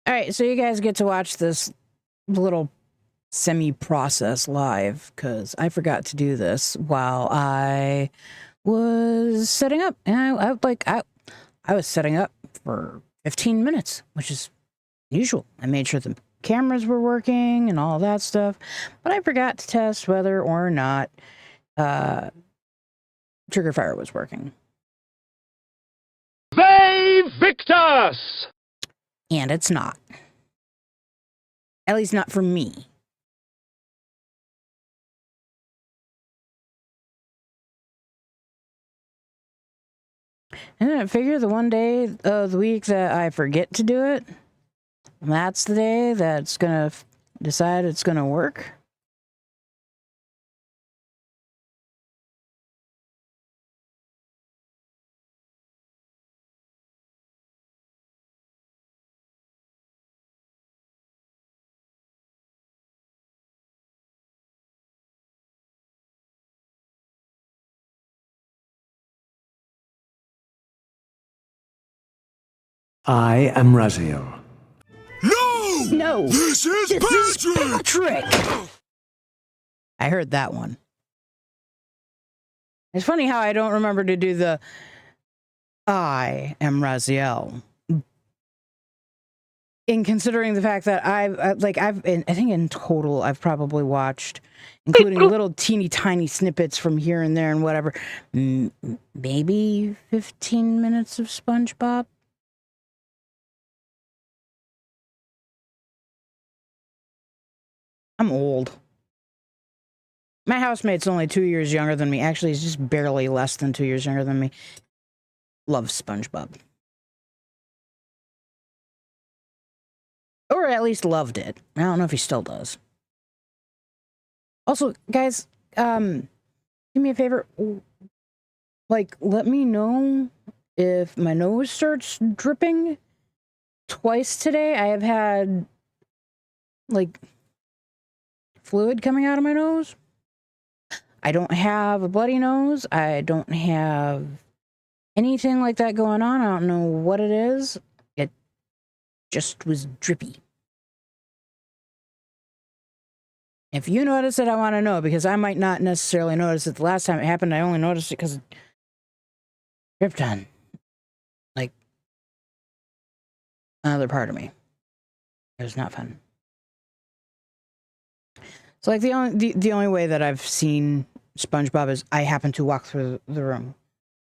All right, so you guys get to watch this little semi-process live because I forgot to do this while I was setting up, and I was setting up for 15 minutes, which is usual. I made sure the cameras were working and all that stuff, but I forgot to test whether or not trigger fire was working. They victus! And it's not. At least not for me. And then I figure the one day of the week that I forget to do it, that's the day that's gonna decide it's gonna work. I am Raziel. No! No! This is Patrick! I heard that one. It's funny how I don't remember to do the I am Raziel. In considering the fact that I think in total I've probably watched, including little teeny tiny snippets from here and there and whatever, maybe 15 minutes of SpongeBob. I'm old. My housemate's only 2 years younger than me. Actually, he's just barely less than 2 years younger than me. Loves SpongeBob. Or at least loved it. I don't know if he still does. Also, guys, do me a favor. Like, let me know if my nose starts dripping. Twice today, I have had, like, fluid coming out of my nose. I don't have a bloody nose. I don't have anything like that going on. I don't know what it is. It just was drippy. If you notice it, I want to know, because I might not necessarily notice it. The last time it happened, I only noticed it because it dripped on, like, another part of me. It was not fun. So, like, the only way that I've seen SpongeBob is I happen to walk through the room,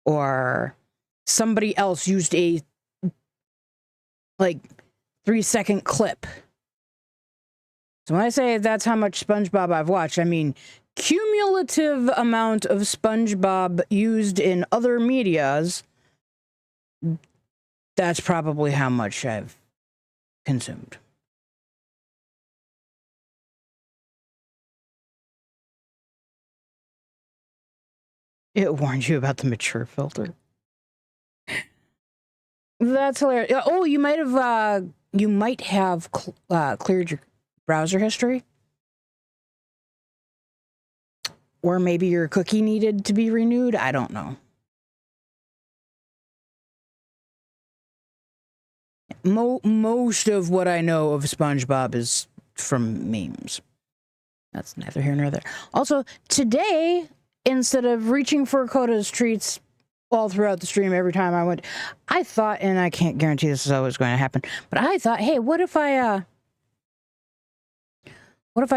or somebody else used a, like, 3-second clip. So when I say that's how much SpongeBob I've watched, I mean cumulative amount of SpongeBob used in other medias. That's probably how much I've consumed. It warned you about the mature filter. That's hilarious. Oh, you might have cleared your browser history, or maybe your cookie needed to be renewed. I don't know. Most of what I know of SpongeBob is from memes. That's neither here nor there. Also, today, instead of reaching for Coda's treats all throughout the stream every time I went, I thought, and I can't guarantee this is always going to happen, but I thought, hey, what if I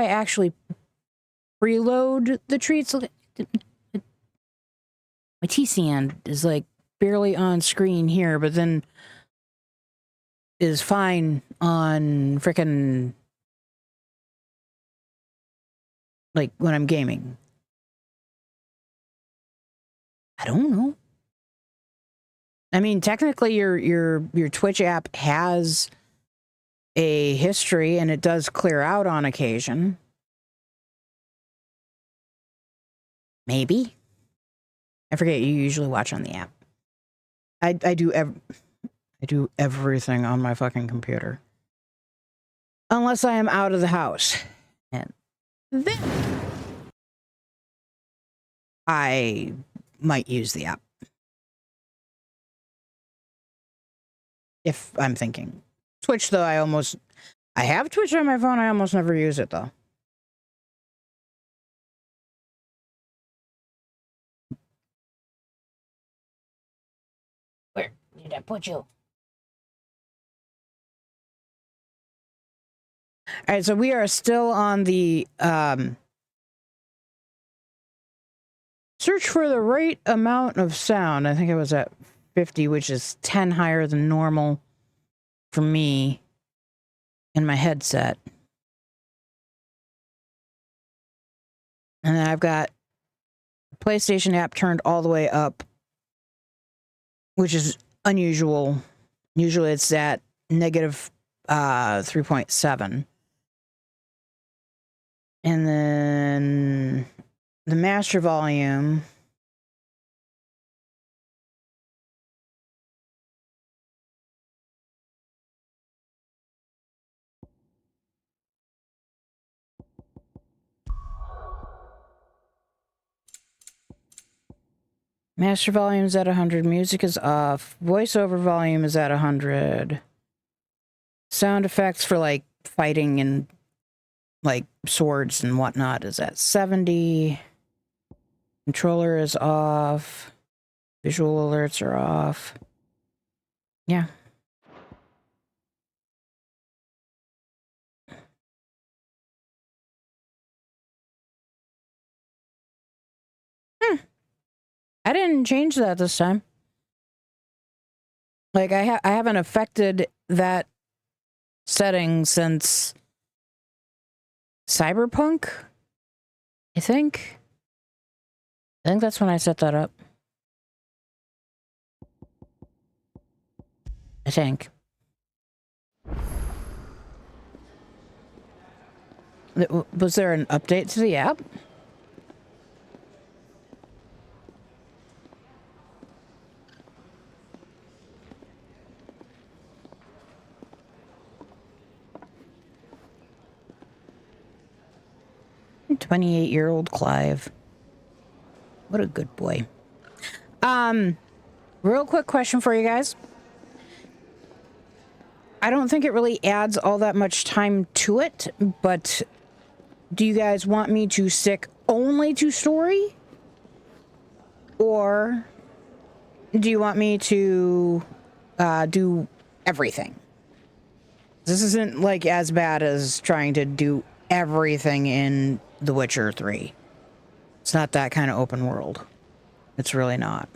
actually preload the treats? My T-Sand is, like, barely on screen here, but then is fine on frickin', like, when I'm gaming. I don't know. I mean, technically your Twitch app has a history, and it does clear out on occasion. Maybe. I forget, you usually watch on the app. I do everything on my fucking computer. Unless I am out of the house. And then I might use the app. If I'm thinking Twitch, though, I have Twitch on my phone. I almost never use it, though. Where did I put you? All right, so we are still on the search for the right amount of sound. I think it was at 50, which is 10 higher than normal for me in my headset. And then I've got the PlayStation app turned all the way up, which is unusual. Usually it's at negative 3.7. And then the master volume. Master volume is at 100. Music is off. Voiceover volume is at 100. Sound effects for like fighting and like swords and whatnot is at 70. Controller is off. Visual alerts are off. Yeah. I didn't change that this time. Like I haven't affected that setting since Cyberpunk, I think. I think that's when I set that up. I think. Was there an update to the app? "28-year-old Clive. What a good boy." Real quick question for you guys. I don't think it really adds all that much time to it, but do you guys want me to stick only to story? Or do you want me to do everything? This isn't like as bad as trying to do everything in The Witcher 3. It's not that kind of open world. It's really not.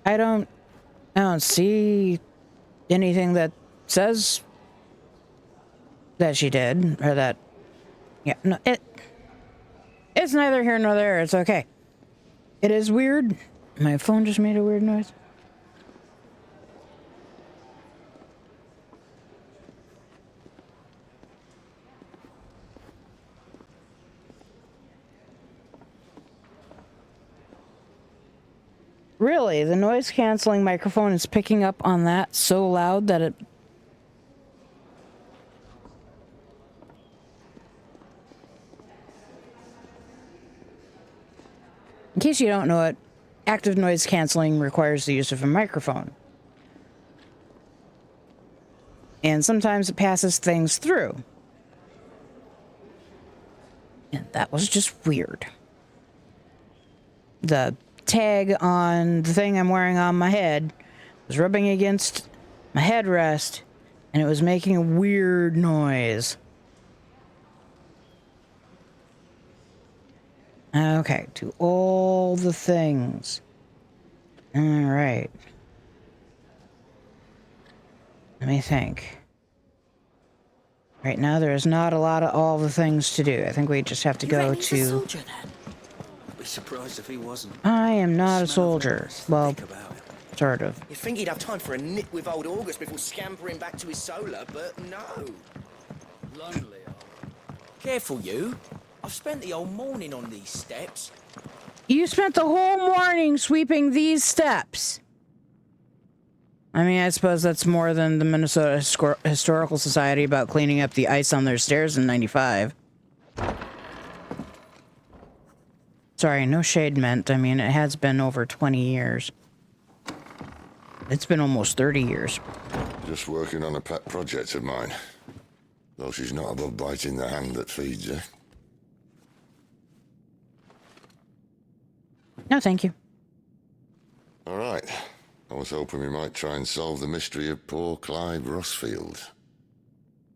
I don't see anything that says that she did, or that, yeah, no, it's neither here nor there. It's okay. It is weird. My phone just made a weird noise. Really, the noise canceling microphone is picking up on that so loud that it... In case you don't know it, active noise canceling requires the use of a microphone. And sometimes it passes things through. And that was just weird. The tag on the thing I'm wearing on my head was rubbing against my headrest, and it was making a weird noise. Okay, to all the things. All right. Let me think. Right now, there is not a lot of all the things to do. I think we just have to go to... Surprised if he wasn't. I am not a soldier. Well, sort of. You'd think he'd have time for a nip with old August before scampering back to his solar, but no. Lonely. Careful, you. I've spent the whole morning on these steps. You spent the whole morning sweeping these steps. I mean, I suppose that's more than the Minnesota Historical Society about cleaning up the ice on their stairs in '95. Sorry, no shade meant. I mean, it has been over 20 years. It's been almost 30 years. Just working on a pet project of mine. Though she's not above biting the hand that feeds her. No, thank you. All right. I was hoping we might try and solve the mystery of poor Clive Rossfield.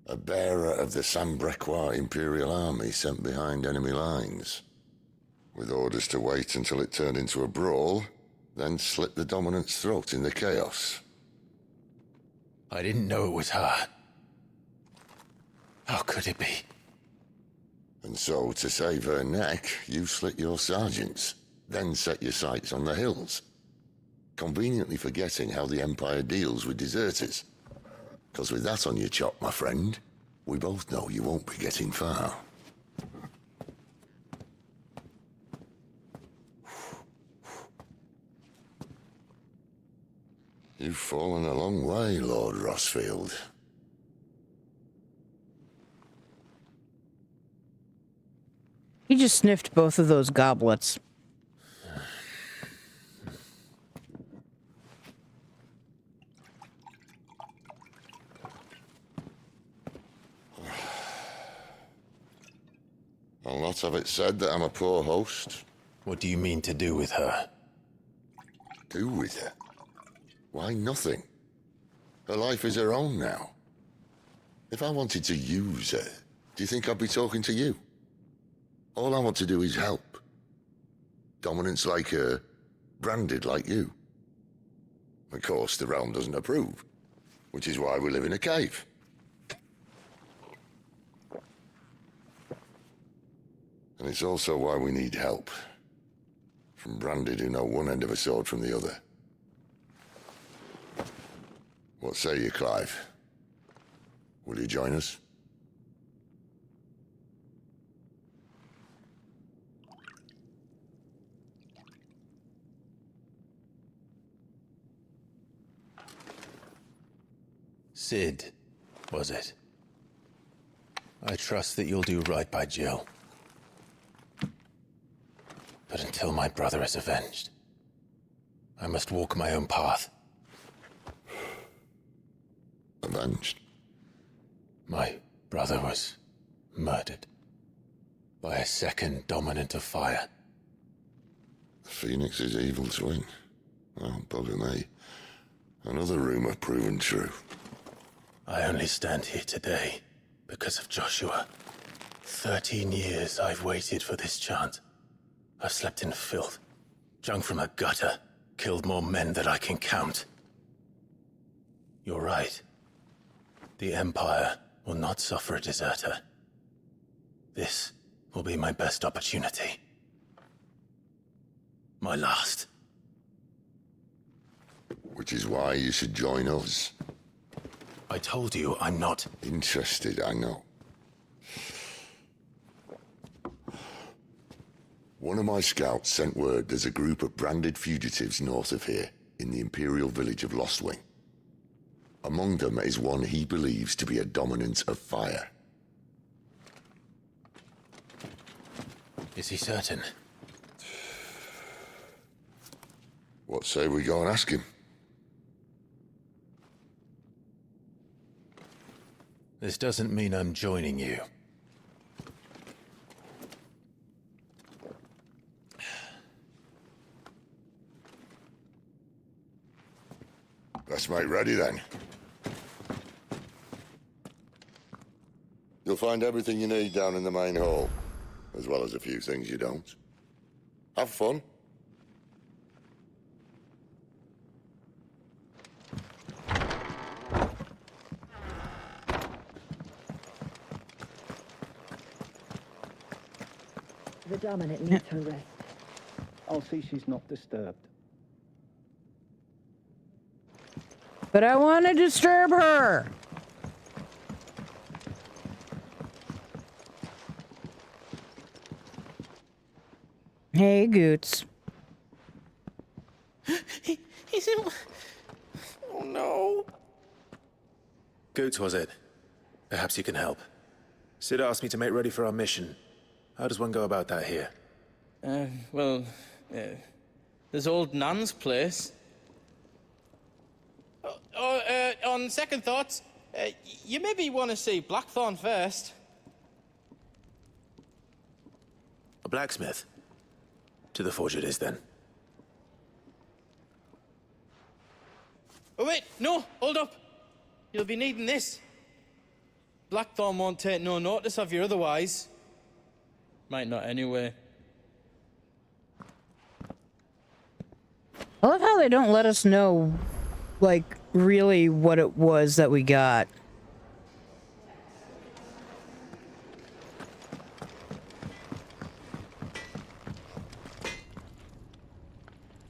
A bearer of the Sambrequois Imperial Army sent behind enemy lines. With orders to wait until it turned into a brawl, then slit the dominant's throat in the chaos. I didn't know it was her. How could it be? And so, to save her neck, you slit your sergeants, then set your sights on the hills. Conveniently forgetting how the Empire deals with deserters. Because with that on your chop, my friend, we both know you won't be getting far. You've fallen a long way, Lord Rossfield. He just sniffed both of those goblets. I'll not have it said that I'm a poor host. What do you mean to do with her? Do with her? Why, nothing. Her life is her own now. If I wanted to use her, do you think I'd be talking to you? All I want to do is help. Dominants like her, branded like you. Of course, the realm doesn't approve, which is why we live in a cave. And it's also why we need help. From branded who know one end of a sword from the other. What say you, Clive? Will you join us? Sid, was it? I trust that you'll do right by Jill. But until my brother is avenged, I must walk my own path. Avenged? My brother was murdered by a second dominant of fire. The Phoenix's evil twin. Oh, bugger me. Another rumor proven true. I only stand here today because of Joshua. 13 years I've waited for this chance. I've slept in filth, drunk from a gutter, killed more men than I can count. You're right. The Empire will not suffer a deserter. This will be my best opportunity. My last. Which is why you should join us. I told you I'm not Interested, I know. One of my scouts sent word there's a group of branded fugitives north of here, in the Imperial village of Lostwing. Among them is one he believes to be a dominant of fire. Is he certain? What say we go and ask him? This doesn't mean I'm joining you. Let's make ready then. You'll find everything you need down in the main hall, as well as a few things you don't. Have fun. The dominant needs her rest. I'll see she's not disturbed. But I want to disturb her. Hey, Goots. He's in... Oh, no. Goots, was it? Perhaps you can help. Sid asked me to make ready for our mission. How does one go about that here? There's old Nan's place. On second thoughts, you maybe want to see Blackthorn first. A blacksmith? To the forge it is, then. Oh, wait, no, hold up. You'll be needing this. Blackthorn won't take no notice of you otherwise. Might not anyway. I love how they don't let us know, like, really what it was that we got.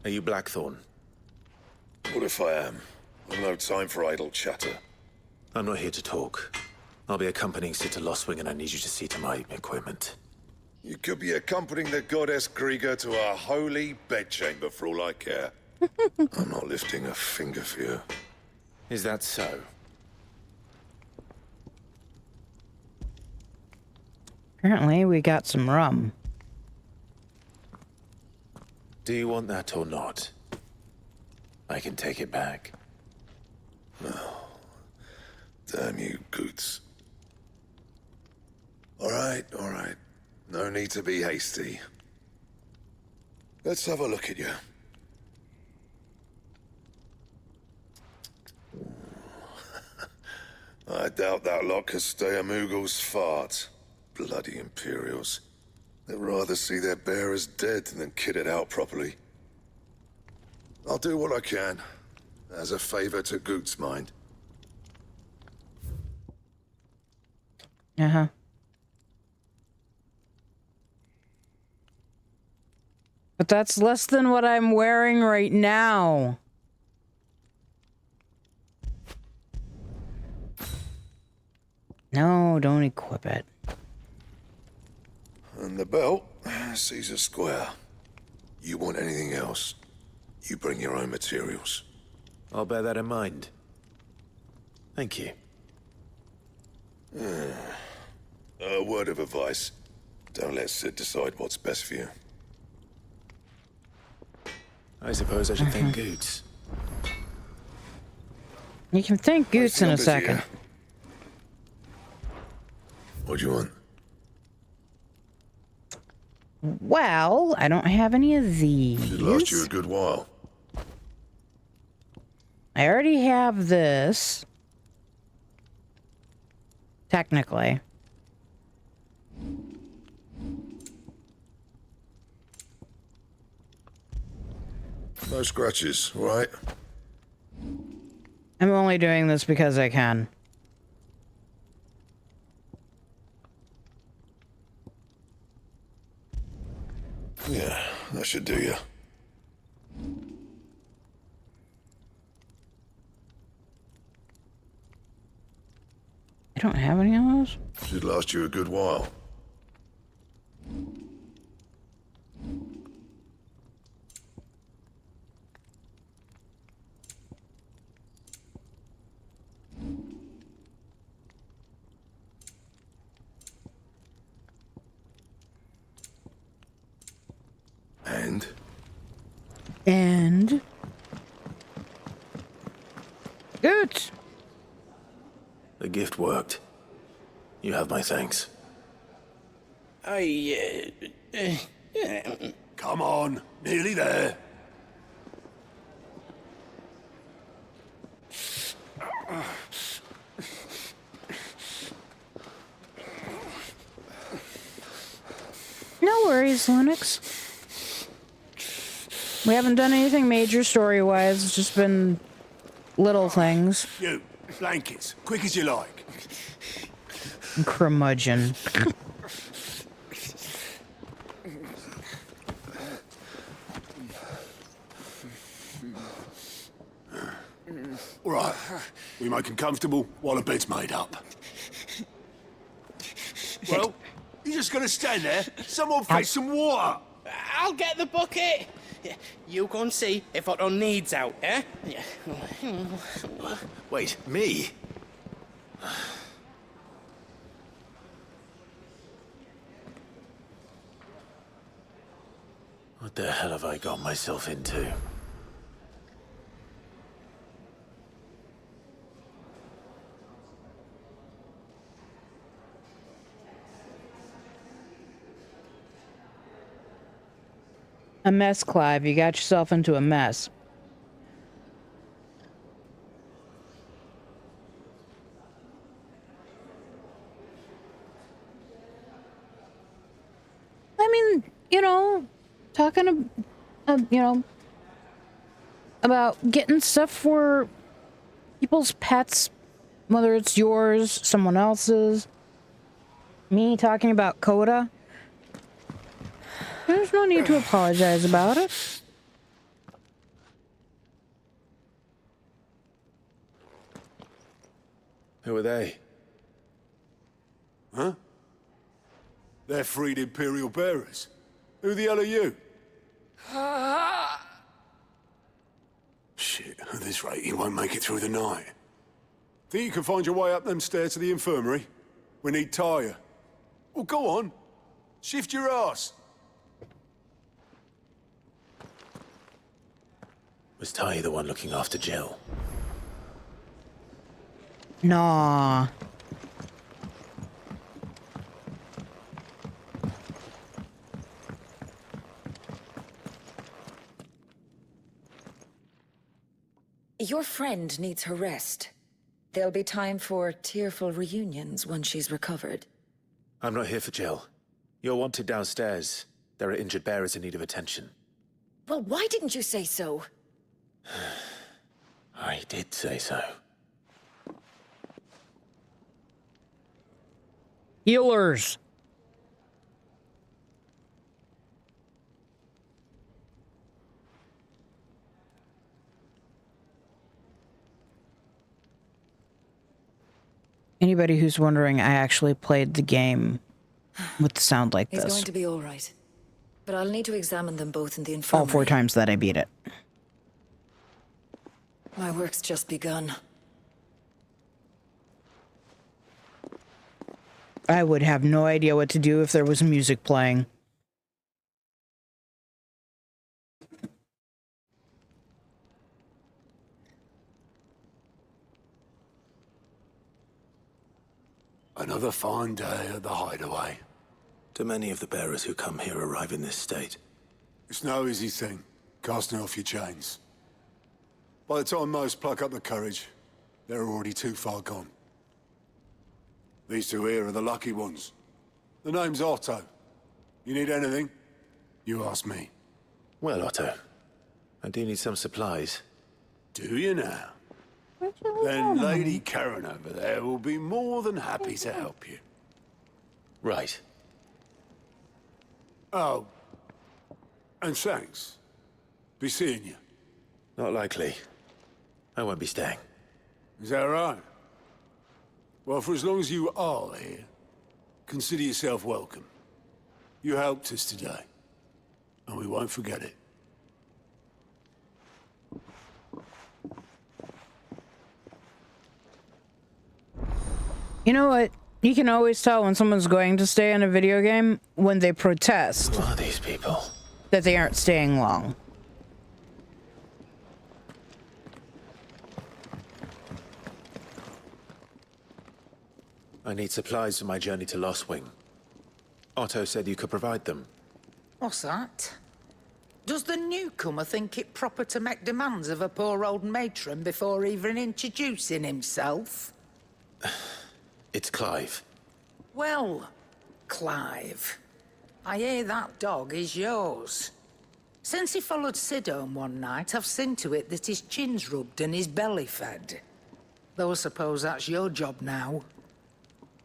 Are you Blackthorn? What if I am? I've no time for idle chatter. I'm not here to talk. I'll be accompanying Sid to Lostwing, and I need you to see to my equipment. You could be accompanying the goddess Krieger to our holy bedchamber for all I care. I'm not lifting a finger for you. Is that so? Apparently, we got some rum. Do you want that or not? I can take it back. No. Damn you, Goots. All right. No need to be hasty. Let's have a look at you. I doubt that lot could stay a Moogle's fart. Bloody Imperials. They'd rather see their bearers dead than kitted out properly. I'll do what I can, as a favor to Goot's mind. Uh-huh. But that's less than what I'm wearing right now. No, don't equip it. And the belt, Caesar Square. You want anything else, you bring your own materials. I'll bear that in mind. Thank you. A word of advice. Don't let Sid decide what's best for you. I suppose I should thank Goots. You can thank Goots in a second. What do you want? Well, I don't have any of these. It last you a good while. I already have this. Technically. No scratches, right? I'm only doing this because I can. Yeah, that should do you. I don't have any of those. Should last you a good while. And Goots. The gift worked. You have my thanks. Come on, nearly there. No worries, Linux. We haven't done anything major story-wise. It's just been little things. You, blankets, quick as you like. Curmudgeon. All right, we make him comfortable while the bed's made up. Well, you just gonna stand there? Someone fetch some water. I'll get the bucket. Yeah, you go and see if Otto needs out, eh? Yeah. Wait, me? What the hell have I got myself into? A mess, Clive. You got yourself into a mess. I mean, you know, talking about getting stuff for people's pets, whether it's yours, someone else's. Me talking about Coda. There's no need to apologize about it. Who are they? Huh? They're freed Imperial bearers. Who the hell are you? Shit, at this rate, he won't make it through the night. Think you can find your way up them stairs to the infirmary? We need Tyre. Well, go on. Shift your ass. Was Ty the one looking after Jill? Nah. Your friend needs her rest. There'll be time for tearful reunions when she's recovered. I'm not here for Jill. You're wanted downstairs. There are injured bearers in need of attention. Well, why didn't you say so? I did say so. Healers. Anybody who's wondering, I actually played the game with the sound like He's this. going to be all right. But I'll need to examine them both in the infirmary. All 4 times that I beat it. My work's just begun. I would have no idea what to do if there was music playing. Another fine day at the hideaway. Do many of the bearers who come here arrive in this state? It's no easy thing, casting off your chains. By the time most pluck up the courage, they're already too far gone. These two here are the lucky ones. The name's Otto. You need anything? You ask me. Well, Otto, I do need some supplies. Do you now? Then Lady Karen over there will be more than happy to help you. Right. Oh. And thanks. Be seeing you. Not likely. I won't be staying. Is that right? Well, for as long as you are here, consider yourself welcome. You helped us today, and we won't forget it. You know what? You can always tell when someone's going to stay in a video game when they protest. Who are these people? That they aren't staying long. I need supplies for my journey to Lost Wing. Otto said you could provide them. What's that? Does the newcomer think it proper to make demands of a poor old matron before even introducing himself? It's Clive. Well, Clive, I hear that dog is yours. Since he followed Sid home one night, I've seen to it that his chin's rubbed and his belly fed. Though I suppose that's your job now.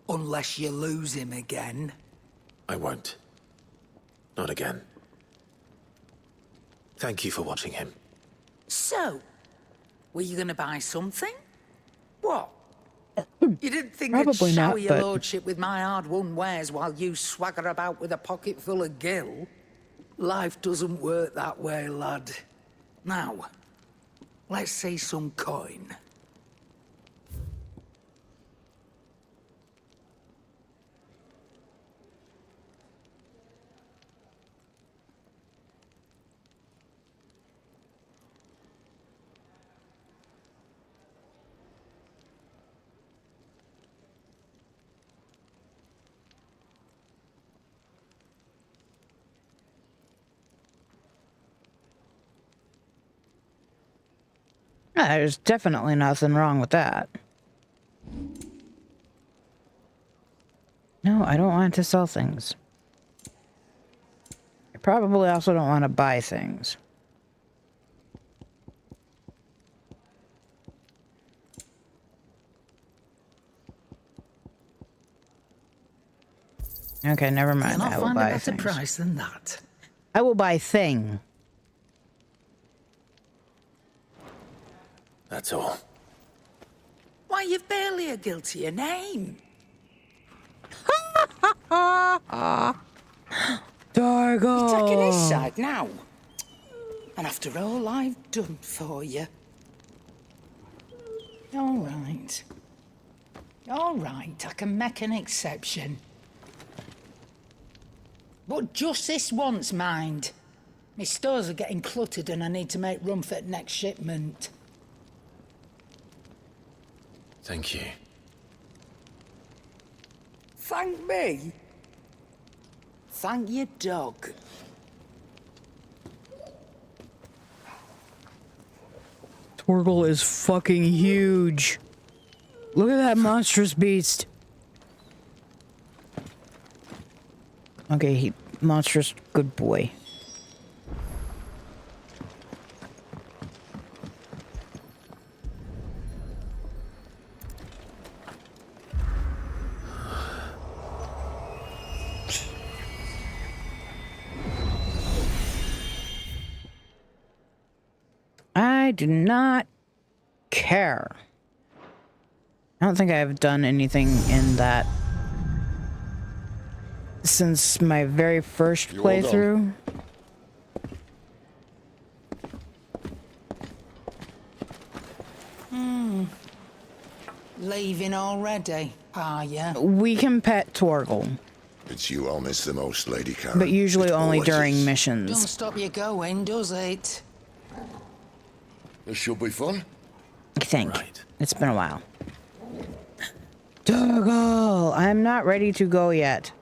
Unless you lose him again. I won't. Not again. Thank you for watching him. So, were you gonna buy something? What? You didn't think I'd Probably shower not, your but- lordship with my hard-won wares while you swagger about with a pocket full of gill? Life doesn't work that way, lad. Now, let's see some coin. There's definitely nothing wrong with that. No, I don't want to sell things. I probably also don't want to buy things. Okay, never mind. I will buy things. Price than that. I will buy thing. That's all. Why, you've barely a guiltier name. Dargo! You're taking his side now. And after all I've done for you. All right. All right, I can make an exception. But just this once, mind. My stores are getting cluttered and I need to make room for the next shipment. Thank you. Thank me? Thank your dog. Torgal is fucking huge. Look at that monstrous beast. Okay, monstrous good boy. I do not care. I don't think I've done anything in that since my very first playthrough. Leaving already, are ya? We can pet Torgal. It's you I'll miss the most, Lady Karen. But usually only during Don't missions. stop you going, does it? This should be fun. I think. It's been a while. Torgal! I'm not ready to go yet.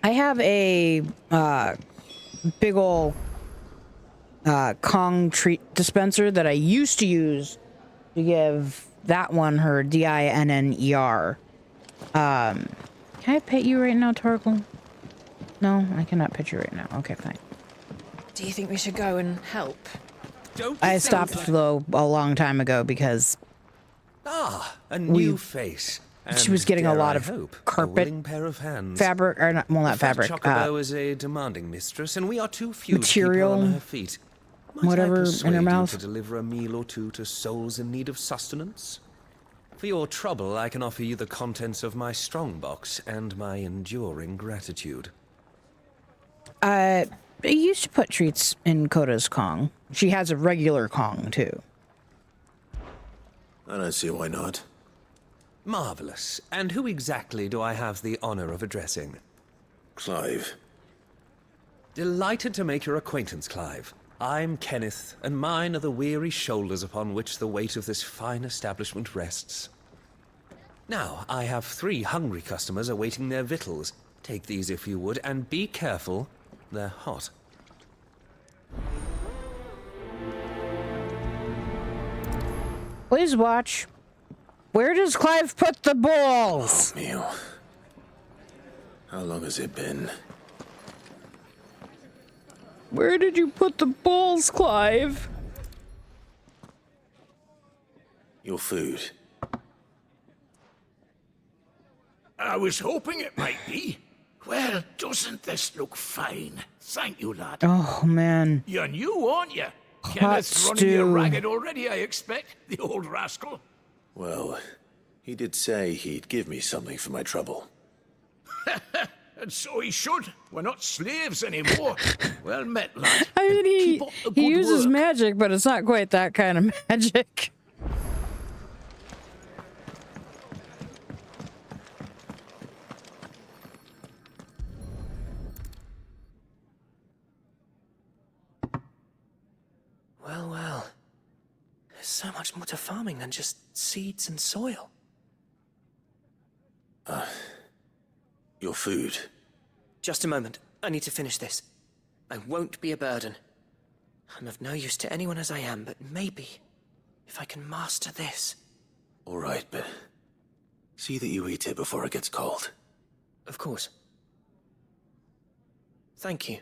I have a big ol' Kong treat dispenser that I used to use to give that one her DINNER. Can I pet you right now, Torgal? No, I cannot pet you right now. Okay, fine. Do you think we should go and help? I stopped though a long time ago because a new face. She was getting a lot of carpet pair of hands. fabric, or not, well, not fabric. Chocobo is a demanding mistress, and we are too few material, to keep her on her feet. Might whatever I in her persuade you mouth. to deliver a meal or two to souls in need of sustenance? For your trouble, I can offer you the contents of my strongbox and my enduring gratitude. I used to put treats in Koda's Kong. She has a regular Kong too. I don't see why not. Marvelous. And who exactly do I have the honor of addressing? Clive. Delighted to make your acquaintance, Clive. I'm Kenneth, and mine are the weary shoulders upon which the weight of this fine establishment rests. Now, I have 3 hungry customers awaiting their victuals. Take these if you would, and be careful. They're hot. Please watch. Where does Clive put the balls? Oh, Mew. How long has it been? Where did you put the balls, Clive? Your food. I was hoping it might be. Well, doesn't this look fine? Thank you, lad. Oh, man. You're new, aren't you? Kenneth's running you ragged already, I expect, the old rascal. Well, he did say he'd give me something for my trouble. And so he should. We're not slaves anymore. Well met, lad. I mean, Keep up the he good uses work. magic, but it's not quite that kind of magic. Well, well. There's so much more to farming than just seeds and soil. Your food. Just a moment. I need to finish this. I won't be a burden. I'm of no use to anyone as I am, but maybe if I can master this. All right, but see that you eat it before it gets cold. Of course. Thank you.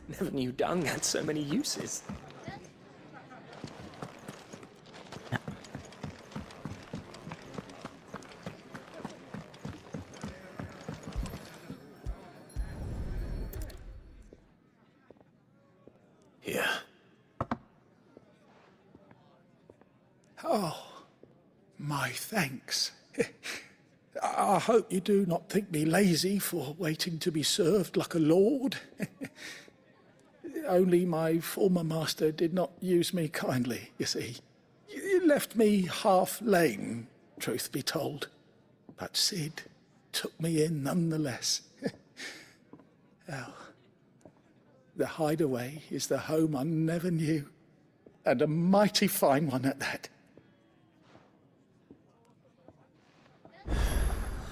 Never knew dung had so many uses. Here. Oh, my thanks. I hope you do not think me lazy for waiting to be served like a lord. Only my former master did not use me kindly, you see. You left me half lame, truth be told. But Sid took me in nonetheless. Well, the hideaway is the home I never knew, and a mighty fine one at that.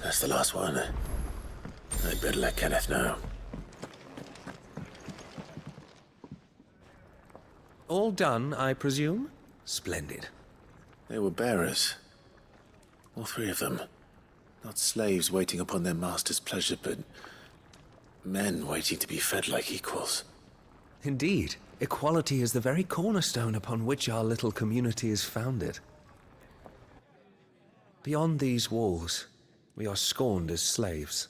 That's the last one. I'd better let Kenneth know. All done, I presume? Splendid. They were bearers. All three of them. Not slaves waiting upon their master's pleasure, but men waiting to be fed like equals. Indeed, equality is the very cornerstone upon which our little community is founded. Beyond these walls, we are scorned as slaves,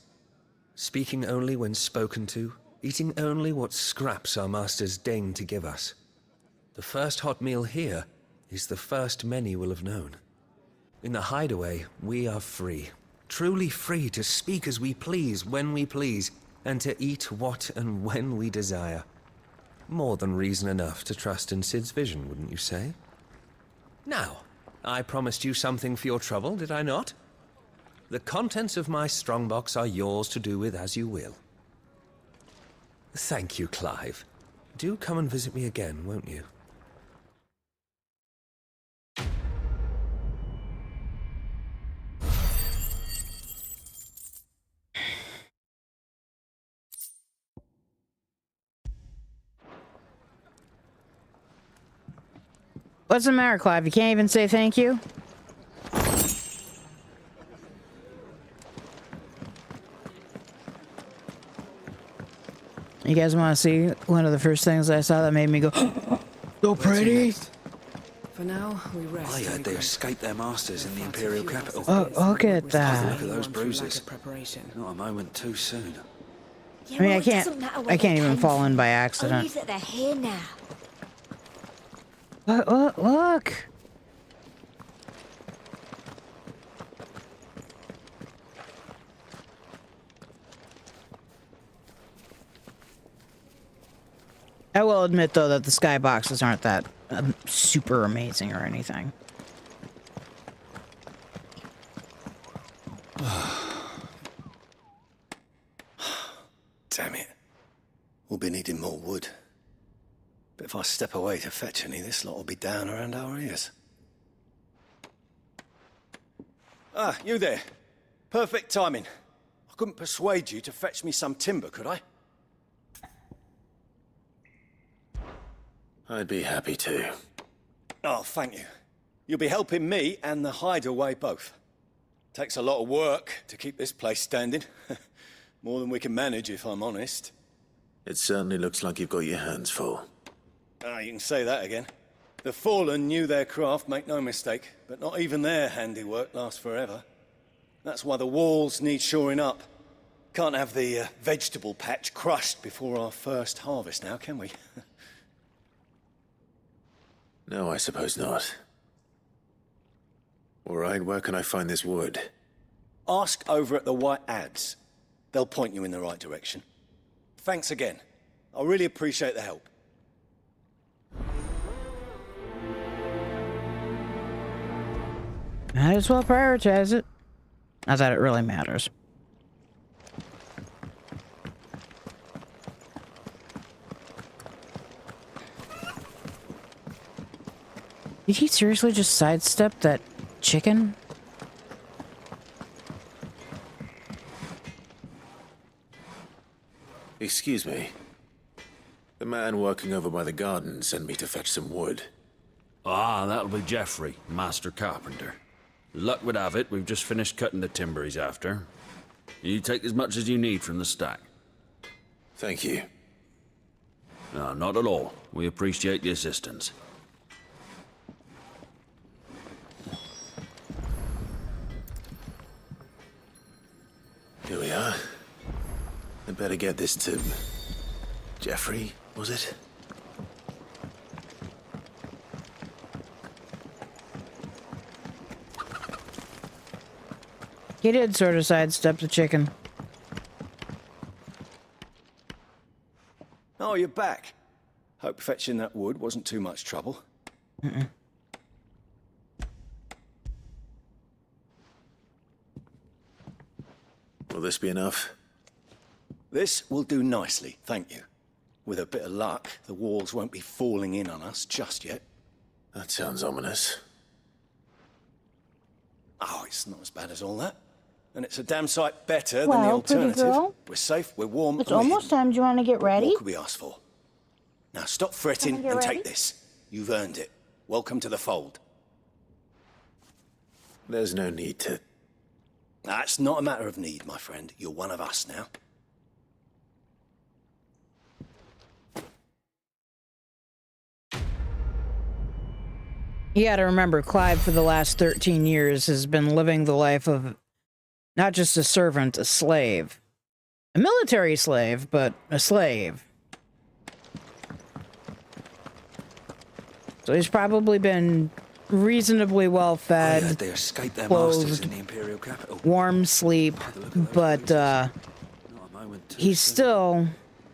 speaking only when spoken to, eating only what scraps our masters deign to give us. The first hot meal here is the first many will have known. In the hideaway, we are free, truly free to speak as we please, when we please, and to eat what and when we desire. More than reason enough to trust in Sid's vision, wouldn't you say? Now, I promised you something for your trouble, did I not? The contents of my strongbox are yours to do with as you will. Thank you, Clive. Do come and visit me again, won't you? What's the matter, Clive? You can't even say thank you? You guys want to see one of the first things I saw that made me go, so pretty? For now, we rest. I heard they escaped their masters in the Imperial capital. Oh, look at that. Look at those bruises. Not a moment too soon. I mean, I can't even fall in by accident. Only that they're here now. Look. I will admit, though, that the skyboxes aren't that super amazing or anything. Damn it. We'll be needing more wood. But if I step away to fetch any, this lot will be down around our ears. Ah, you there. Perfect timing. I couldn't persuade you to fetch me some timber, could I? I'd be happy to. Oh, thank you. You'll be helping me and the hideaway both. Takes a lot of work to keep this place standing. More than we can manage, if I'm honest. It certainly looks like you've got your hands full. Ah, you can say that again. The Fallen knew their craft, make no mistake, but not even their handiwork lasts forever. That's why the walls need shoring up. Can't have the vegetable patch crushed before our first harvest now, can we? No, I suppose not. All right, where can I find this wood? Ask over at the White Ads. They'll point you in the right direction. Thanks again. I really appreciate the help. Might as well prioritize it. Not that it really matters. Did he seriously just sidestep that chicken? Excuse me. The man working over by the garden sent me to fetch some wood. Ah, that'll be Geoffrey, master carpenter. Luck would have it, we've just finished cutting the timber he's after. You take as much as you need from the stack. Thank you. No, not at all. We appreciate the assistance. Here we are. I'd better get this to... Geoffrey, was it? He did sort of sidestep the chicken. Oh, you're back. Hope fetching that wood wasn't too much trouble. Mm-mm. Will this be enough? This will do nicely, thank you. With a bit of luck, the walls won't be falling in on us just yet. That sounds ominous. Oh, it's not as bad as all that. And it's a damn sight better than the Well, pretty alternative. girl. We're safe, we're warm, It's and we're almost hidden. time. Do you want to get ready? What could we ask for? Now stop fretting Wanna get and ready? take this. You've earned it. Welcome to the fold. There's no need to... That's not a matter of need, my friend. You're one of us now. You gotta remember, Clive for the last 13 years has been living the life of not just a servant, a slave. A military slave, but a slave. So he's probably been reasonably well fed, They escaped their masters clothed, in the Imperial capital. warm sleep, but he's still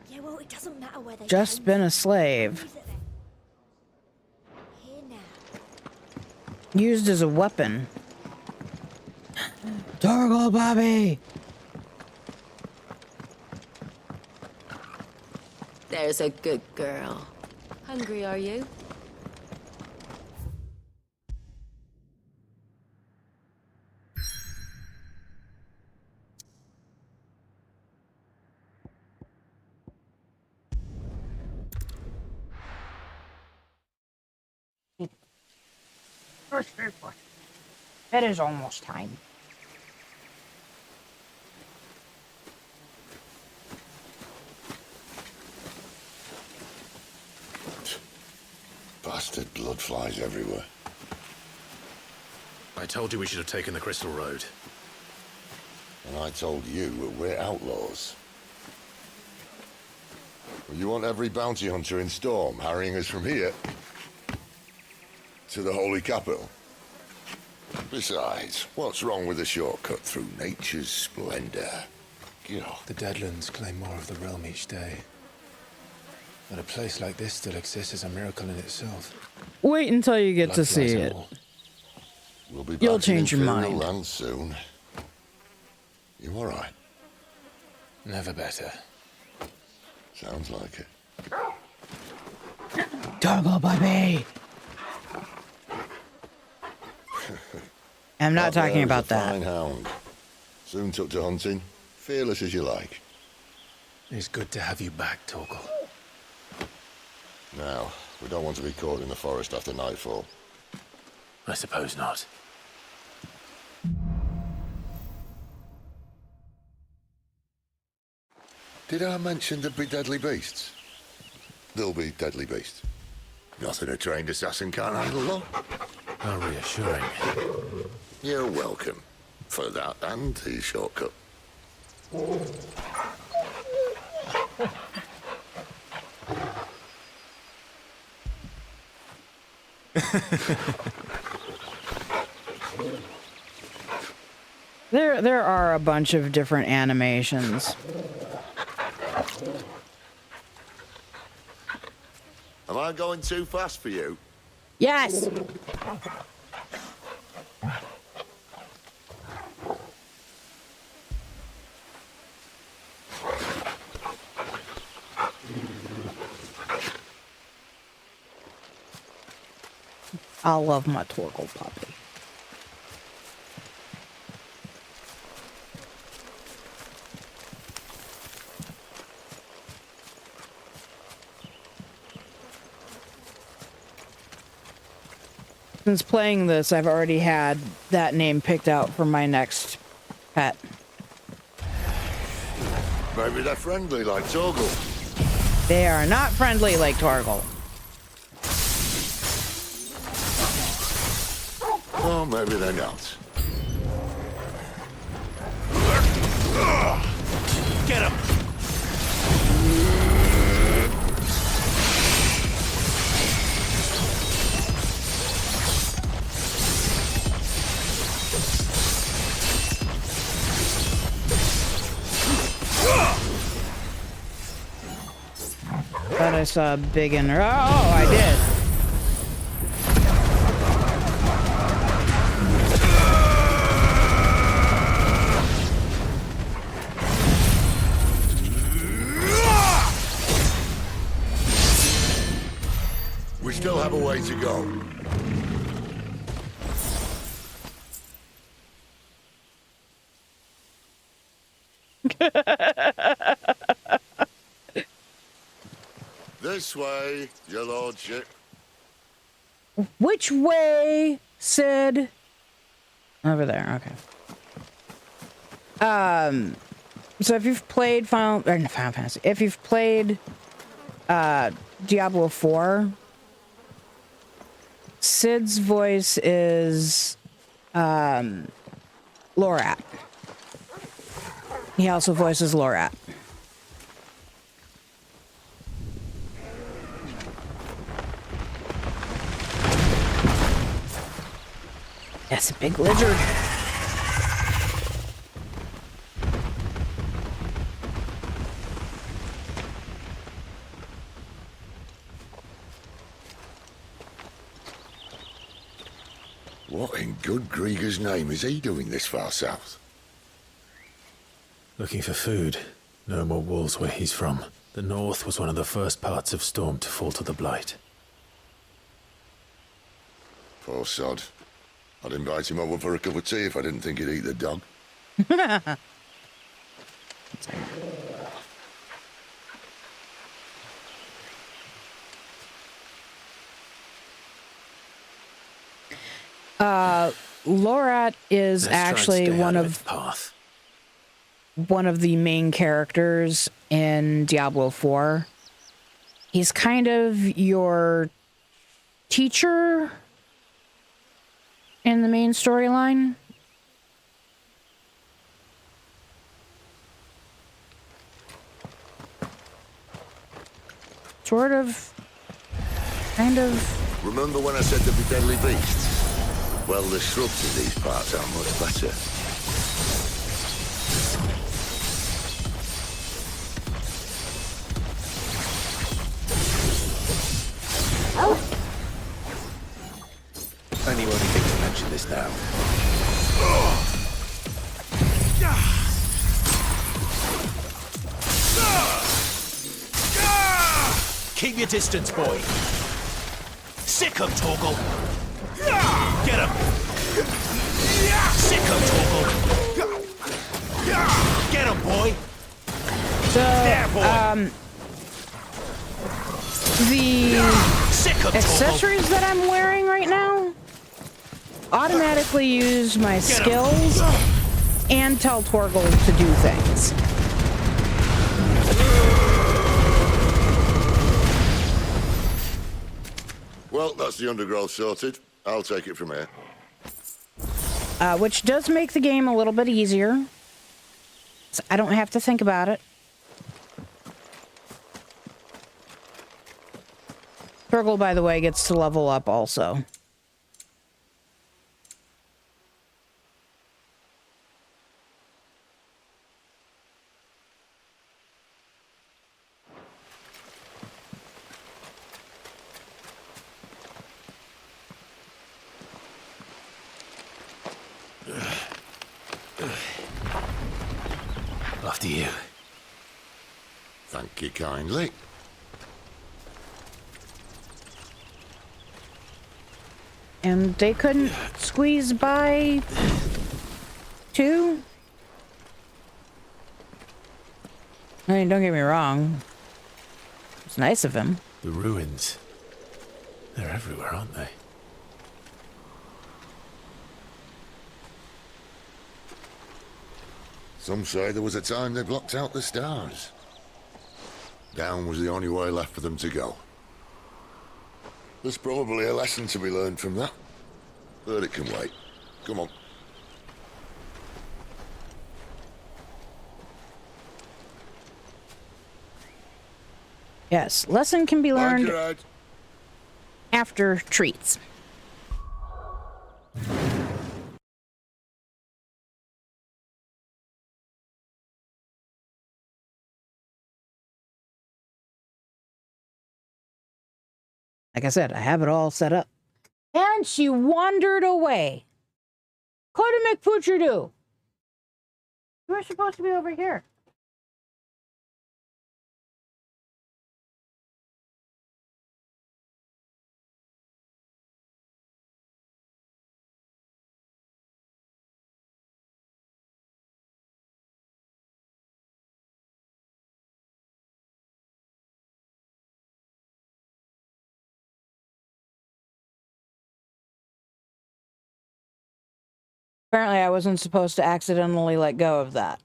Yeah, well, it doesn't matter where they just been a slave. Used as a weapon. Torgal Bobby! There's a good girl. Hungry, are you? It is almost time. Bastard blood flies everywhere. I told you we should have taken the Crystal Road. And I told you that we're outlaws. Well, you want every bounty hunter in Storm harrying us from here to the Holy Capital? Besides, what's wrong with a shortcut through nature's splendor? You know. The Deadlands claim more of the realm each day. But a place like this still exists is a miracle in itself. Wait until you get to Luck see lies it. all. We'll be You'll back in change your Imperial mind. land soon. You all right? Never better. Sounds like it. Torgal Bobby! I'm not talking about that. Fine hound. Soon took to hunting. Fearless as you like. It's good to have you back, Torgal. Now, we don't want to be caught in the forest after nightfall. I suppose not. Did I mention there'd be deadly beasts? There'll be deadly beasts. Nothing a trained assassin can't handle, though. How reassuring. You're welcome. For that and the shortcut. There are a bunch of different animations. Am I going too fast for you? Yes. I love my Torgal puppy. Since playing this, I've already had that name picked out for my next pet. Maybe they're friendly like Torgal. They are not friendly like Torgal. Oh, maybe they're not. Get him! Thought I saw a big in there. Oh, I did. We still have a way to go. This way, your lordship. Which way, Sid? Over there, okay. So if you've played Final Fantasy, if you've played Diablo 4, Sid's voice is Lorat. He also voices Lorat. That's a big lizard. What in good Grieger's name is he doing this far south? Looking for food. No more wolves where he's from. The north was one of the first parts of Storm to fall to the Blight. Poor sod. I'd invite him over for a cup of tea if I didn't think he'd eat the dog. Lorat is Let's actually one of the main characters in Diablo 4. He's kind of your teacher in the main storyline. Sort of. Kind of. Remember when I said there'd be deadly beasts? Well, the shrubs in these parts are much better. Only won't think to mention this now. Keep your distance, boy. Sick him, Torgal. Get him. Sick him, Torgal. Get him, boy. So, there, boy. The accessories that I'm wearing right now automatically use my skills and tell Torgal to do things. Well, that's the undergrowth sorted. I'll take it from here. Which does make the game a little bit easier. So I don't have to think about it. Turgle, by the way, gets to level up also. After you. Thank you kindly. And they couldn't squeeze by two? I mean, don't get me wrong. It's nice of him. The ruins. They're everywhere, aren't they? Some say there was a time they blocked out the stars. Down was the only way left for them to go. There's probably a lesson to be learned from that. But it can wait. Come on. Yes, lesson can be learned after treats. Like I said, I have it all set up. And she wandered away. Coda McPoocher do. You were supposed to be over here. Apparently, I wasn't supposed to accidentally let go of that.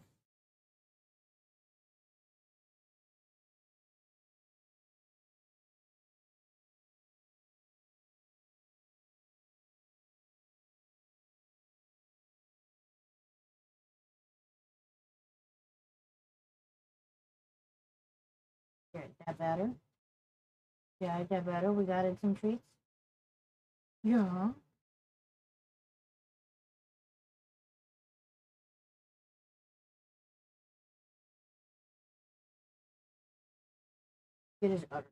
Here, that better? Yeah, that better. We got in some treats. Yeah. It is utter.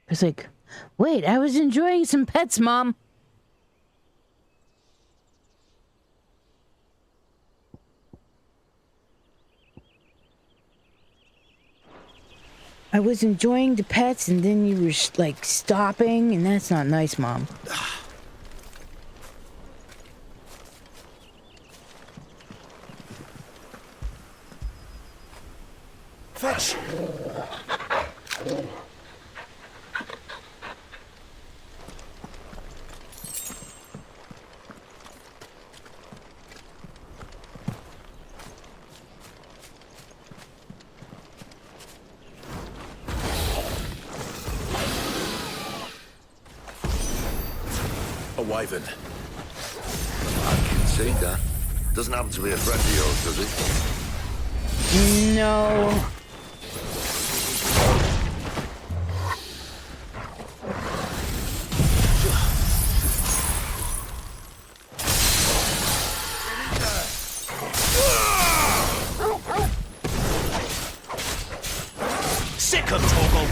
I was like, wait, I was enjoying some pets, Mom. I was enjoying the pets and then you were like stopping and that's not nice, Mom. Fetch! A wyvern. I can see that. Doesn't happen to be a friend of yours, does it? No. Sick of Torgal!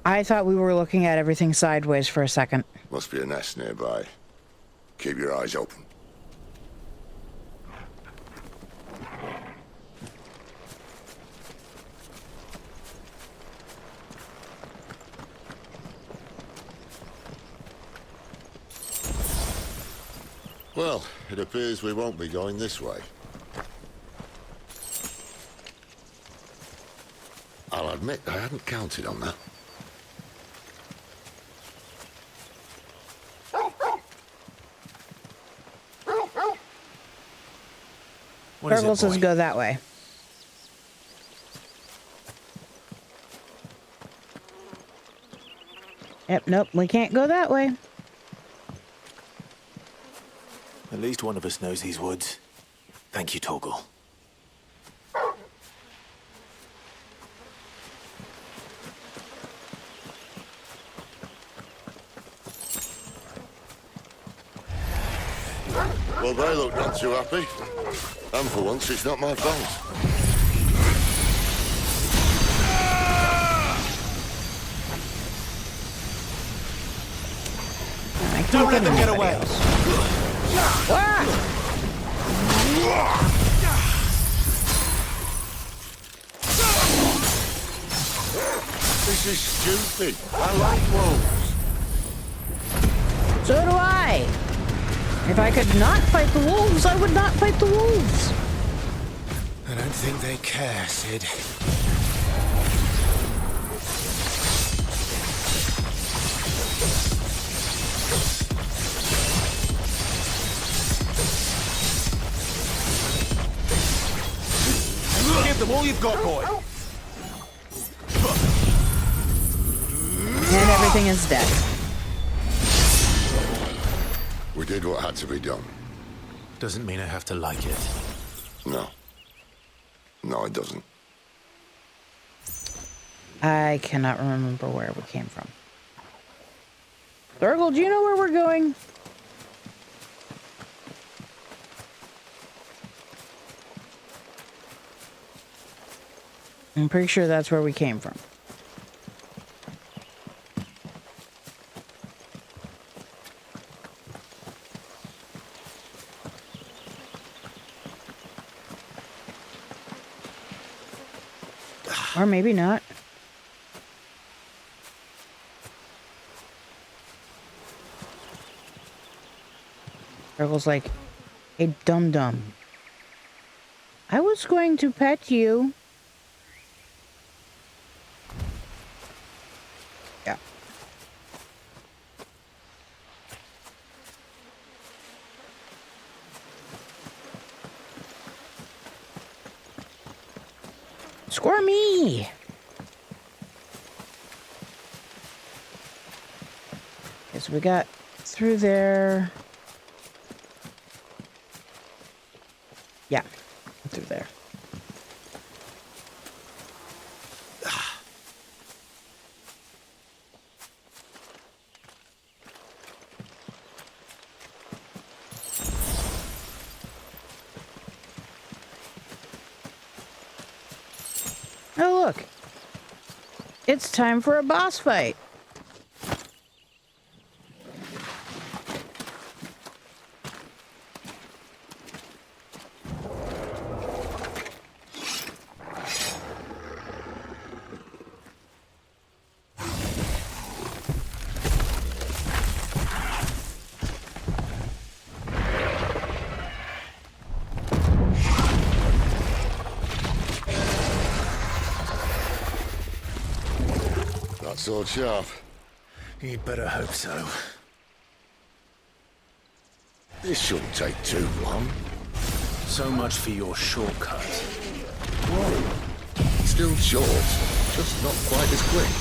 I thought we were looking at everything sideways for a second. Must be a nest nearby. Keep your eyes open. Well, it appears we won't be going this way. I'll admit I hadn't counted on that. Turgle says go that way. Yep, nope, we can't go that way. At least one of us knows these woods. Thank you, Torgal. Well, they look not too happy. And for once, it's not my fault. Don't let them get away. This is stupid. I like wolves. So do I. If I could not fight the wolves, I would not fight the wolves. I don't think they care, Sid. Give them all you've got, boy. And everything is dead. We did what had to be done. Doesn't mean I have to like it. No. No, it doesn't. I cannot remember where we came from. Turgle, do you know where we're going? I'm pretty sure that's where we came from. Or maybe not. Turtle's like, hey, dum-dum. I was going to pet you. Yeah. Score me! Okay, so we got through there. Yeah, through there. Oh, look. It's time for a boss fight. Sword sharp. You'd better hope so. This shouldn't take too long. So much for your shortcut. Whoa. Still short, just not quite as quick.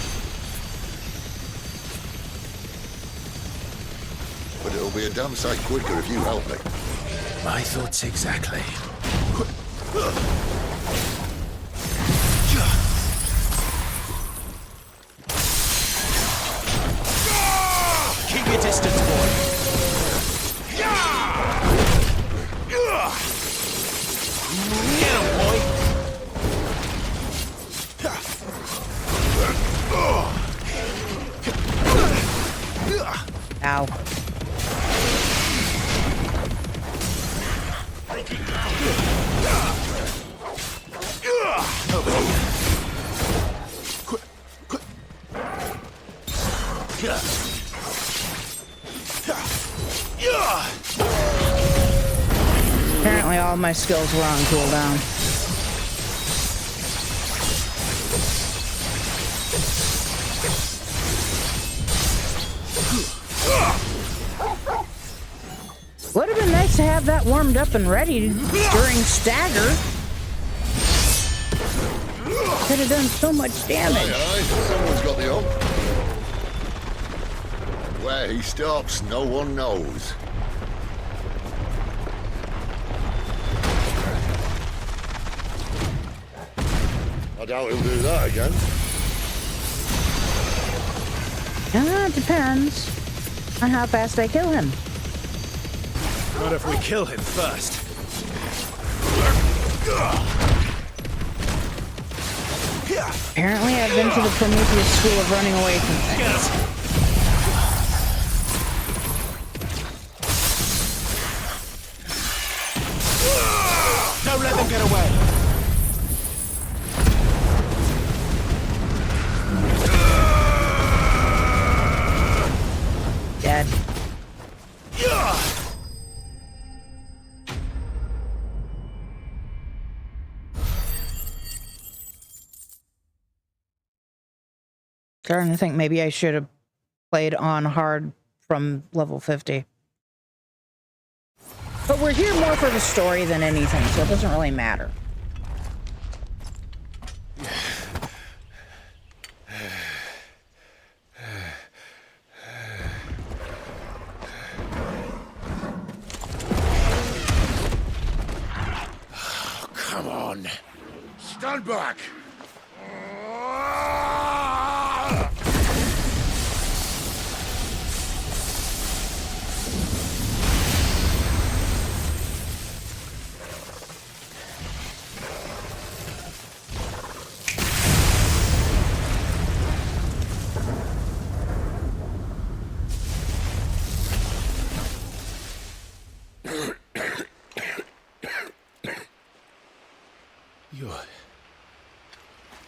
But it'll be a damn sight quicker if you help me. My thoughts exactly. Keep your distance, boy. Get him, boy. Apparently all my skills were on cooldown. Would have been nice to have that warmed up and ready during stagger. Could have done so much damage. Aye, someone's got the up. Where he stops, no one knows. I doubt he'll do that again. It depends on how fast I kill him. What if we kill him first? Apparently I've been to the Prometheus school of running away from things. Don't let them get away! Dead. Starting to think maybe I should have played on hard from level 50. But we're here more for the story than anything, so it doesn't really matter. Oh, come on. Stand back.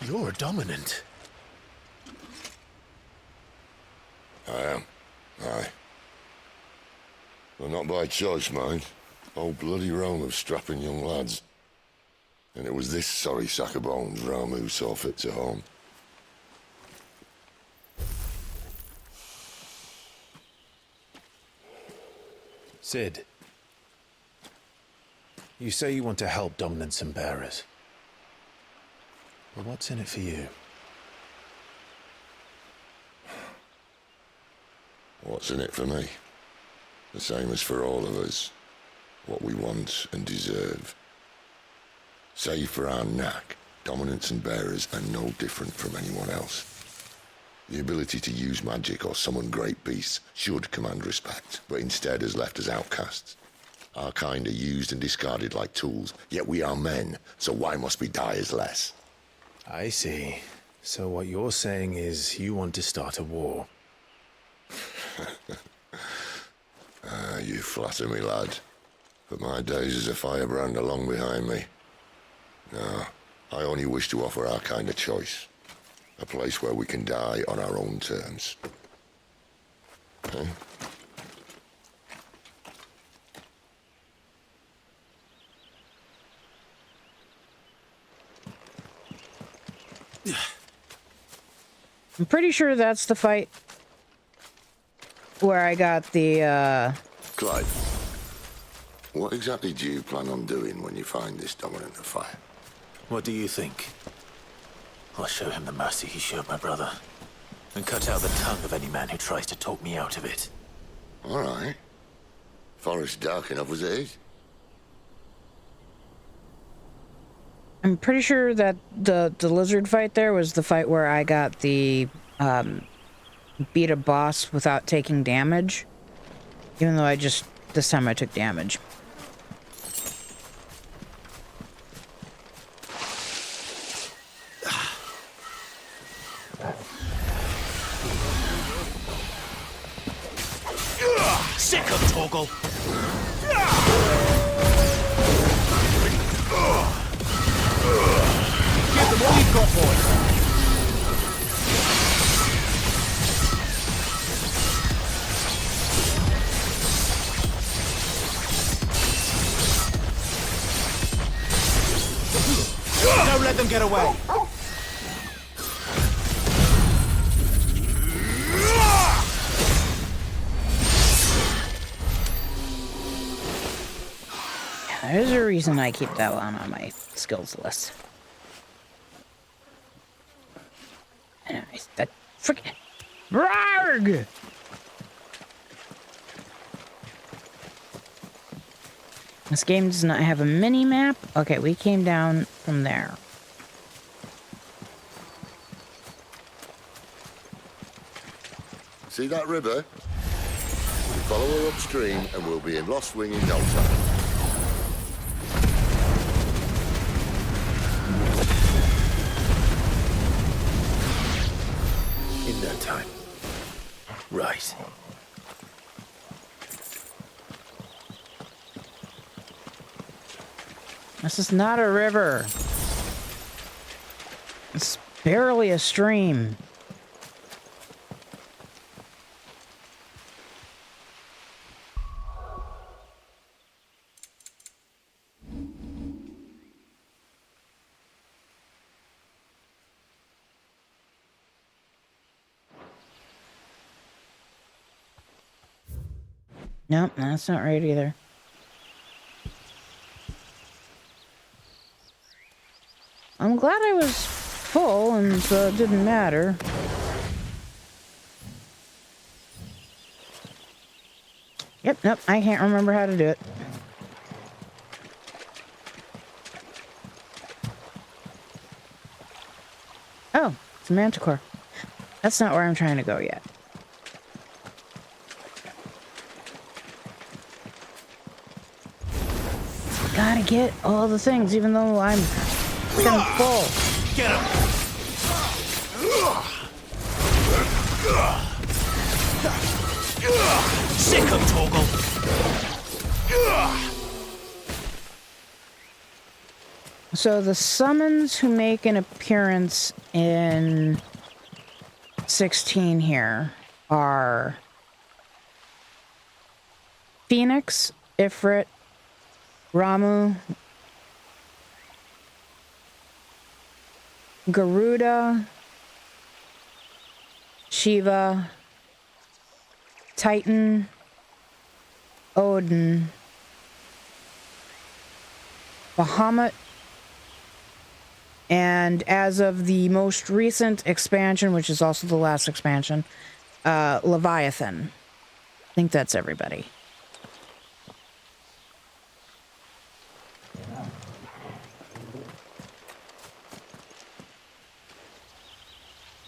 You're dominant. I am. Aye. Well, not by choice, mind. Whole bloody realm of strapping young lads. And it was this sorry sack of bones Ramu saw fit to home. Sid, you say you want to help dominants and bearers. Well, what's in it for you? What's in it for me? The same as for all of us. What we want and deserve. Save for our knack, dominants and bearers are no different from anyone else. The ability to use magic or summon great beasts should command respect, but instead has left us outcasts. Our kind are used and discarded like tools, yet we are men, so why must we die as less? I see. So what you're saying is you want to start a war. You flatter me, lad. But my days as a firebrand are long behind me. No, I only wish to offer our kind a choice. A place where we can die on our own terms. Huh? I'm pretty sure that's the fight where I got the, Clyde, what exactly do you plan on doing when you find this dominant of fire? What do you think? I'll show him the mercy he showed my brother, and cut out the tongue of any man who tries to talk me out of it. All right. Forest dark enough as it is. I'm pretty sure that the lizard fight there was the fight where I got the, beat a boss without taking damage. Even though this time I took damage. Sick of Torgal! Give them all you've got, boys! let them get away. There's a reason I keep that one on my skills list. Anyways, that freaking Rarg! This game does not have a mini map. Okay, we came down from there. See that river? Follow her upstream and we'll be in Lost Wing in no time. In no time. Right. This is not a river. It's barely a stream. Nope, that's not right either. I'm glad I was full and so it didn't matter. Yep, nope, I can't remember how to do it. Oh, it's a manticore. That's not where I'm trying to go yet. Gotta get all the things, even though I'm freaking full. Get him! Sick him, Torgal! So the summons who make an appearance in 16 here are Phoenix, Ifrit, Ramu, Garuda, Shiva, Titan, Odin, Bahamut, and as of the most recent expansion, which is also the last expansion, Leviathan. I think that's everybody.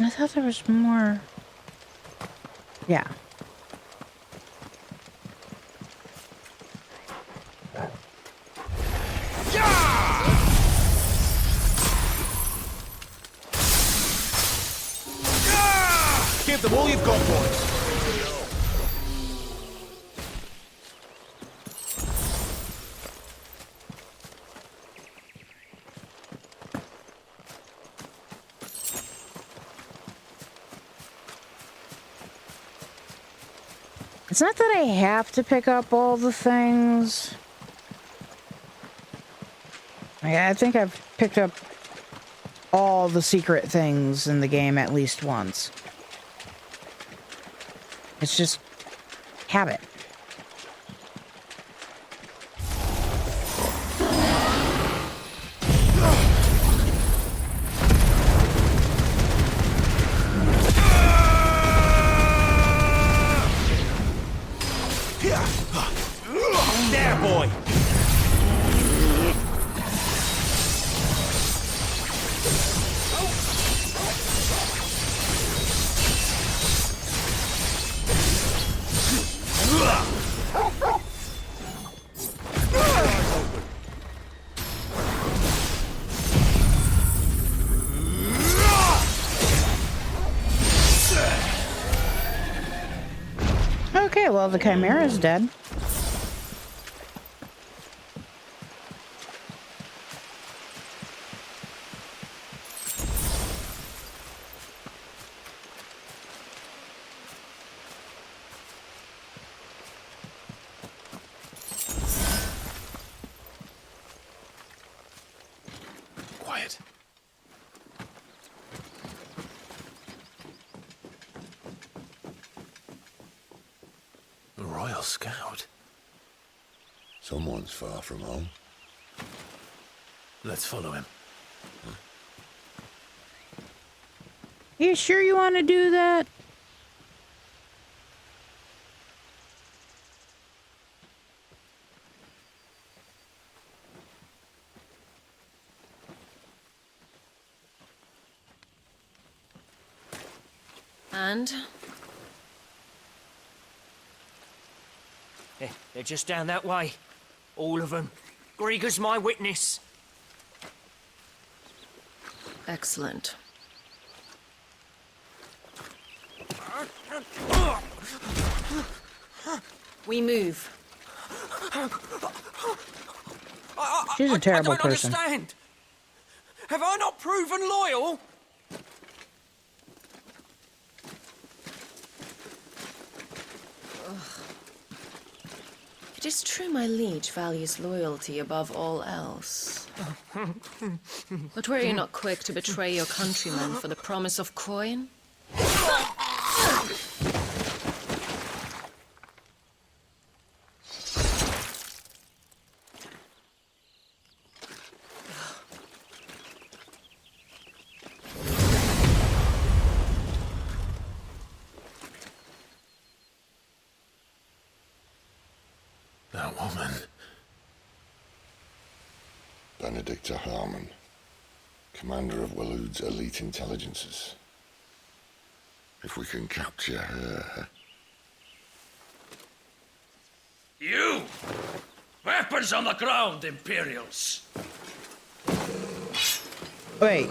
I thought there was more. Yeah. Give them all you've got, boys. It's not that I have to pick up all the things. I think I've picked up all the secret things in the game at least once. It's just habit. There, boy! Okay, well, the Chimera's dead. Quiet. Girl Scout. Someone's far from home. Let's follow him. You sure you want to do that? And? They're just down that way. All of them. Grieger's my witness. Excellent. We move. She's a terrible person. I don't understand. Have I not proven loyal? It is true my liege values loyalty above all else. But were you not quick to betray your countrymen for the promise of coin? That woman. Benedicta Harmon, commander of Walood's elite intelligences. If we can capture her... You! Weapons on the ground, Imperials! Wait,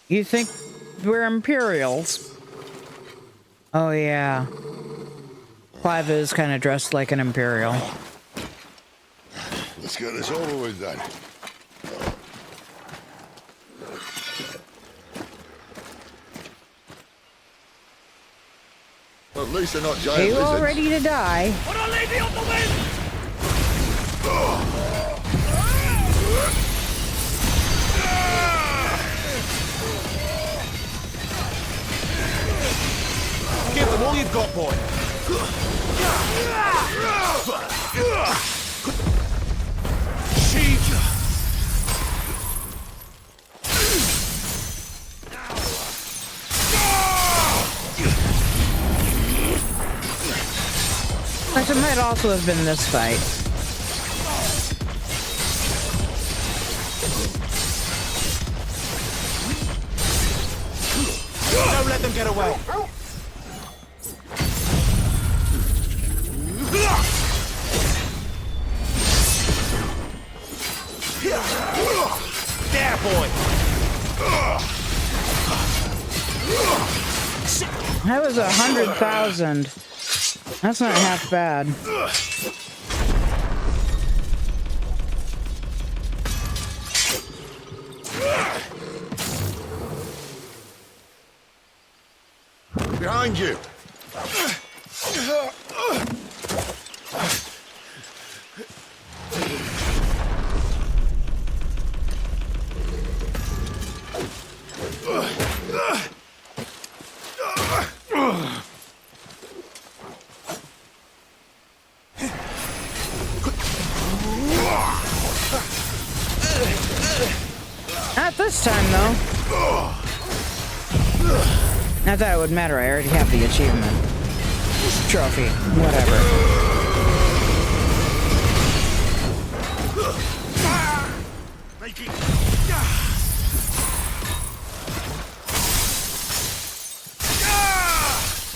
you think we're Imperials? Oh yeah. Clive is kind of dressed like an Imperial. Let's get this over with then. Well, at least they're not giant Are you lizards. all ready to die? Put a lady on the wind! Give them all you've got, boy. It might also have been this fight. Don't let them get away. There, boy. That was 100,000. That's not half bad. Behind you. Not this time, though. Not that it would matter. I already have the achievement. Trophy. Whatever.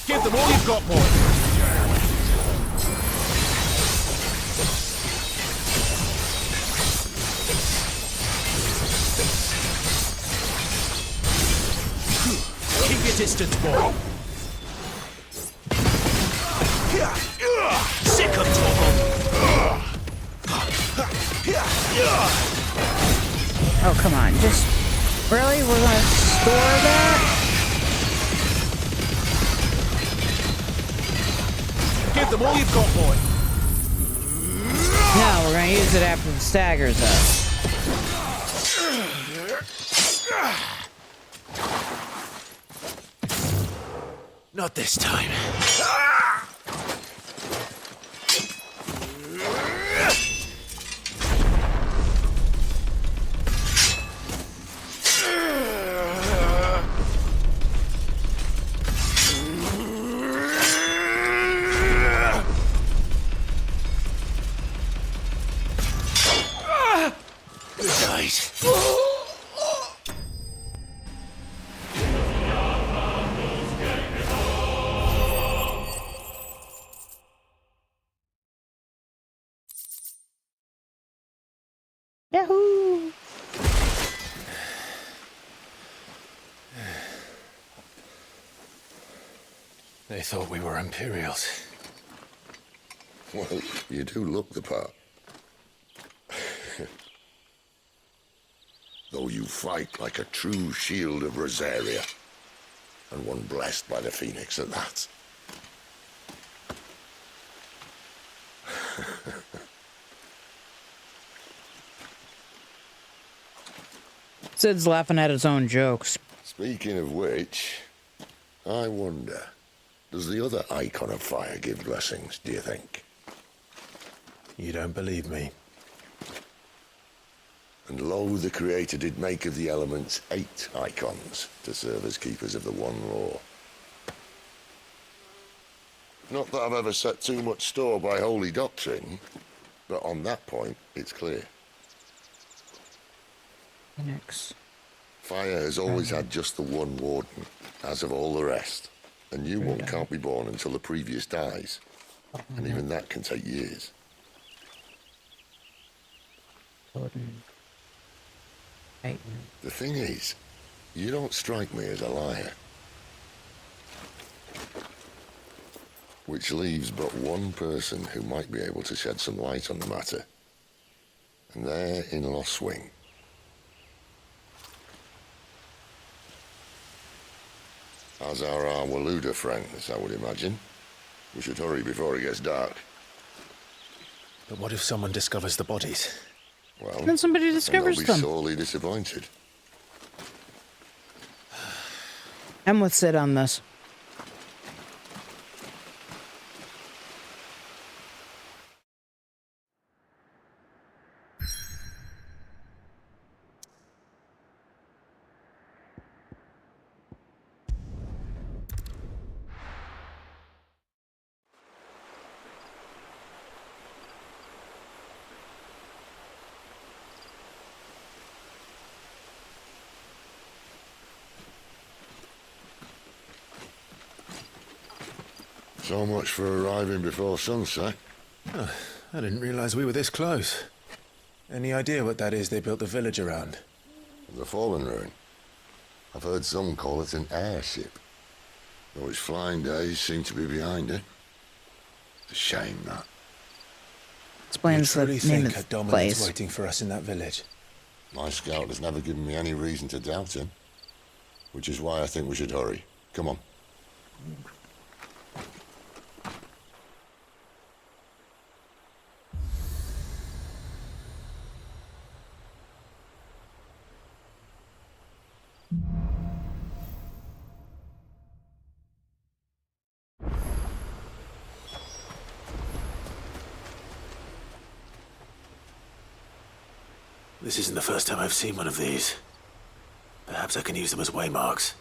Give them all you've got, boy. Keep your distance, boy. Sick of Oh, come on. Just... Really? We're gonna store that? Give them all you've got, boy. No, we're gonna use it after the stagger's up. Not this time. right. Yahoo! They thought we were Imperials. Well, you do look the part. Though you fight like a true shield of Rosaria. And one blessed by the Phoenix at that. Sid's laughing at his own jokes. Speaking of which, I wonder, does the other icon of fire give blessings, do you think? You don't believe me? And lo, the Creator did make of the elements 8 icons to serve as keepers of the one law. Not that I've ever set too much store by holy doctrine, but on that point, it's clear. Phoenix. Fire has always had just the one warden, as of all the rest. A new one can't be born until the previous dies. And even that can take years. The thing is, you don't strike me as a liar. Which leaves but one person who might be able to shed some light on the matter. And they're in Lost Swing. As are our Waluda friends, I would imagine. We should hurry before it gets dark. But what if someone discovers the bodies? Well, then somebody discovers they'll them. be sorely disappointed. I'm with Sid on this. So much for arriving before sunset. Oh, I didn't realize we were this close. Any idea what that is they built the village around? The fallen ruin. I've heard some call it an airship. Though its flying days seem to be behind it. It's a shame, that. Explains the truly name think of a the dominant's place. waiting for us in that village? My scout has never given me any reason to doubt him. Which is why I think we should hurry. Come on. This isn't the first time I've seen one of these. Perhaps I can use them as waymarks.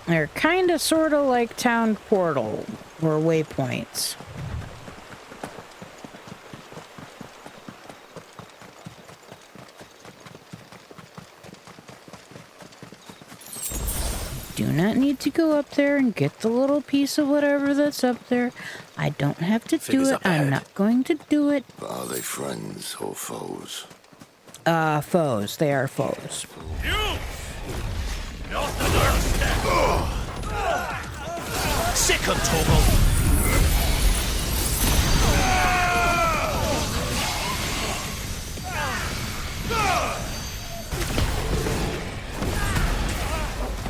They're kinda sorta like town portal or waypoints. Do not need to go up there and get the little piece of whatever that's up there. I don't have to do it. I'm not going to do it. But are they friends or foes? Foes. They are foes. Not the doorstep! Sick of Togo!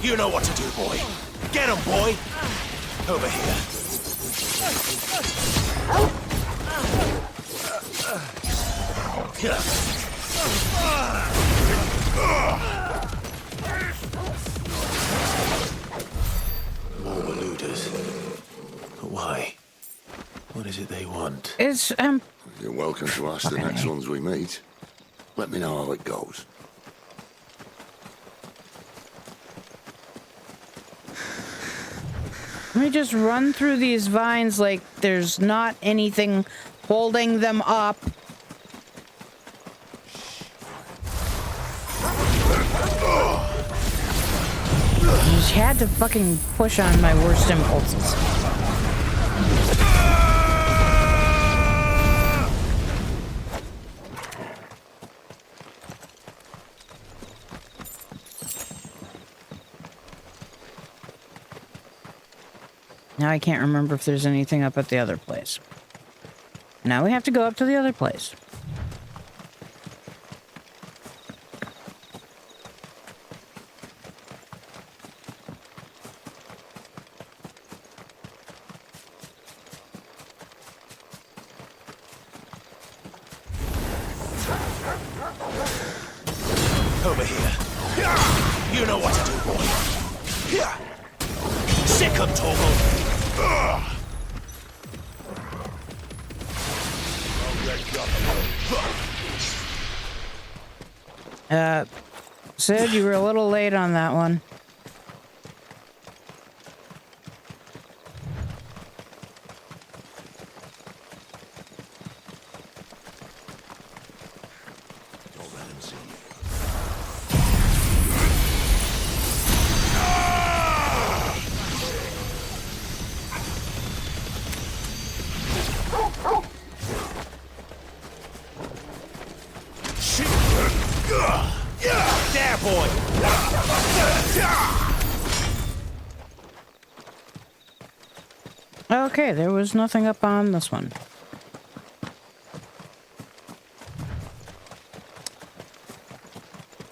You know what to do, boy. Get him, boy! Over here. More Waludas. But why? What is it they want? It's, You're welcome to ask the next ones we meet. Let me know how it goes. me just run through these vines like there's not anything holding them up. I just had to fucking push on my worst impulses. Now I can't remember if there's anything up at the other place. Now we have to go up to the other place. Over here. You know what to do, boy. Here. Sick 'em, Torgal. Sid, you were a little late on that one. There, boy. Okay, there was nothing up on this one.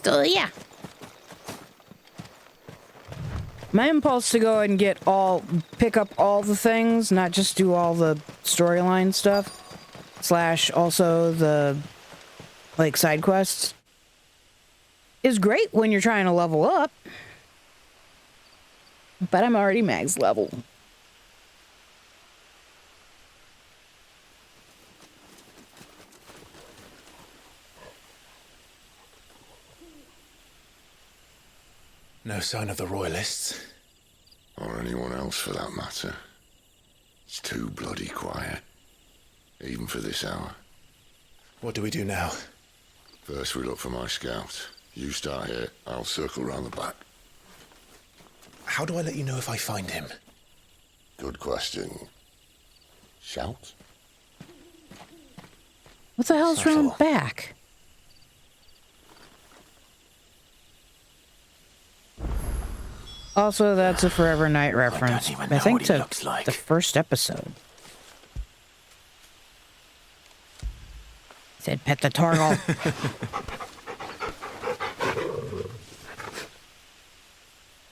So, yeah. My impulse to go and pick up all the things, not just do all the storyline stuff, / also the, like, side quests, is great when you're trying to level up. But I'm already max level. No sign of the Royalists. Or anyone else for that matter. It's too bloody quiet. Even for this hour. What do we do now? First we look for my scout. You start here, I'll circle round the back. How do I let you know if I find him? Good question. Shout? What the hell's round back? Also, that's a Forever Night reference. I think to the first episode. Said pet the Torgal.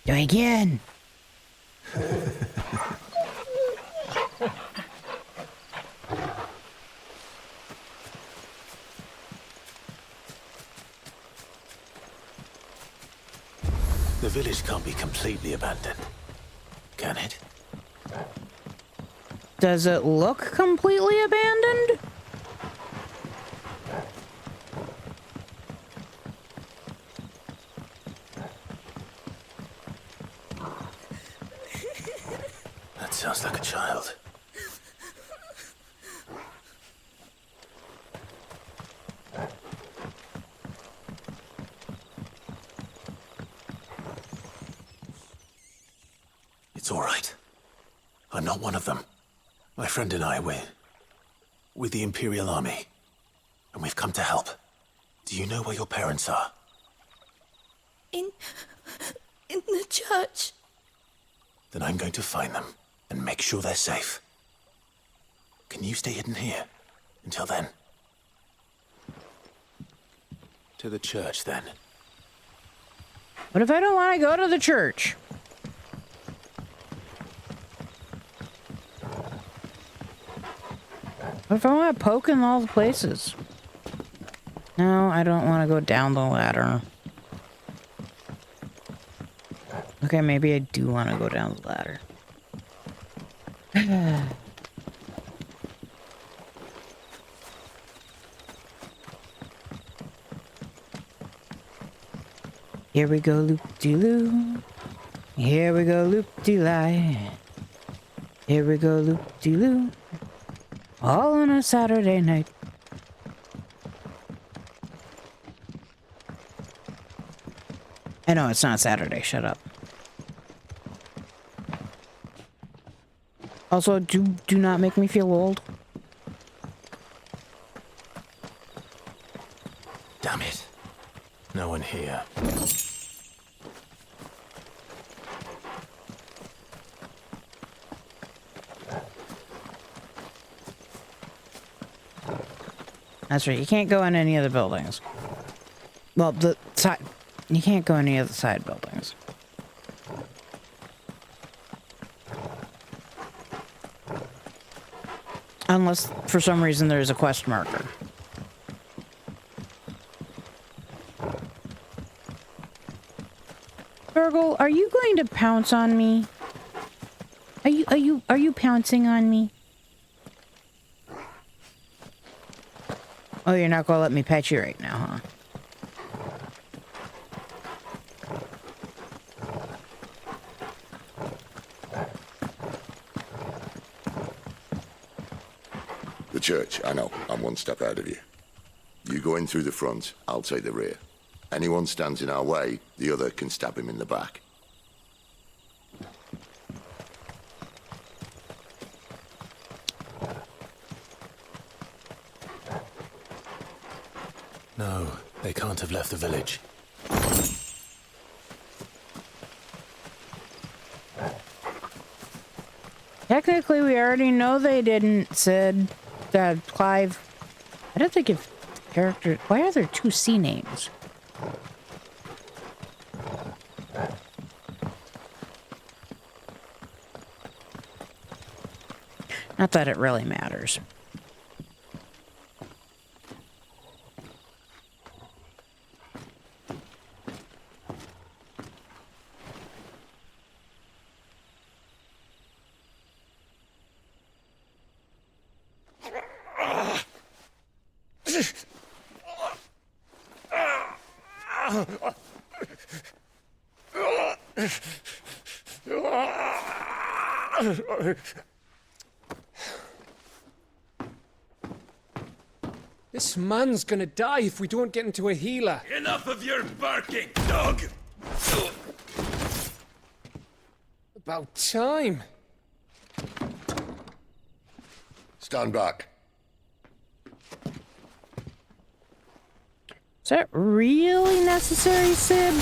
Do it again. The village can't be completely abandoned, can it? Does it look completely abandoned? That sounds like a child. It's all right. I'm not one of them. My friend and I, we're with the Imperial Army, and we've come to help. Do you know where your parents are? In the church. Then I'm going to find them and make sure they're safe. Can you stay hidden here until then? To the church, then. What if I don't want to go to the church? What if I want to poke in all the places? No, I don't want to go down the ladder. Okay, maybe I do want to go down the ladder. Here we go, loop-de-loo. Here we go, loop-de-lie. Here we go, loop-de-loo. All on a Saturday night. I know it's not Saturday, shut up. Also, do not make me feel old. Damn it. No one here. That's right, you can't go in any of the buildings. Well, the side... You can't go in any of the side buildings. Unless, for some reason, there's a quest marker. Virgil, are you going to pounce on me? Are you pouncing on me? Oh, you're not gonna let me pet you right now, huh? The church, I know. I'm one step ahead of you. You go in through the front, I'll take the rear. Anyone stands in our way, the other can stab him in the back. No, they can't have left the village. Technically, we already know they didn't, Sid. Clive. I don't think if character... Why are there two C names? Not that it really matters. This man's gonna die if we don't get into a healer. Enough of your barking, dog! About time. Stand back. Is that really necessary, Sid?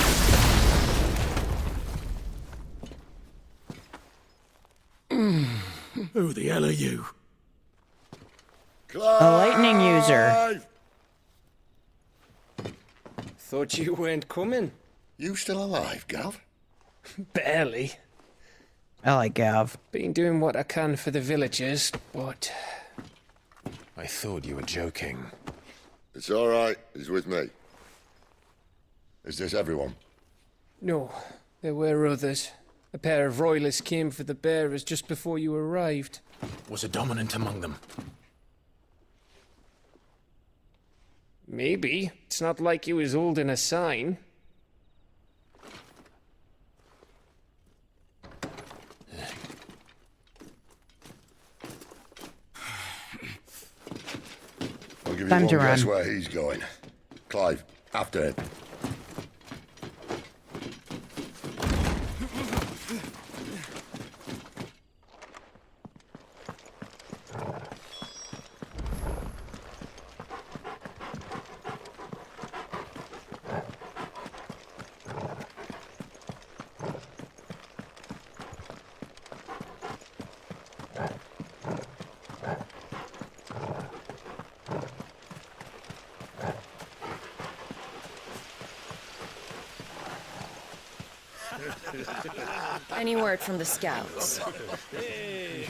Who the hell are you? A lightning user. Thought you weren't coming. You still alive, Gav? Barely. I like Gav. Been doing what I can for the villagers, but... I thought you were joking. It's all right. He's with me. Is this everyone? No, there were others. A pair of royalists came for the bearers just before you arrived. Was a dominant among them? Maybe. It's not like he was holding a sign. I'll give you Time one to guess run. where he's going. Clive, after him. Any word from the scouts?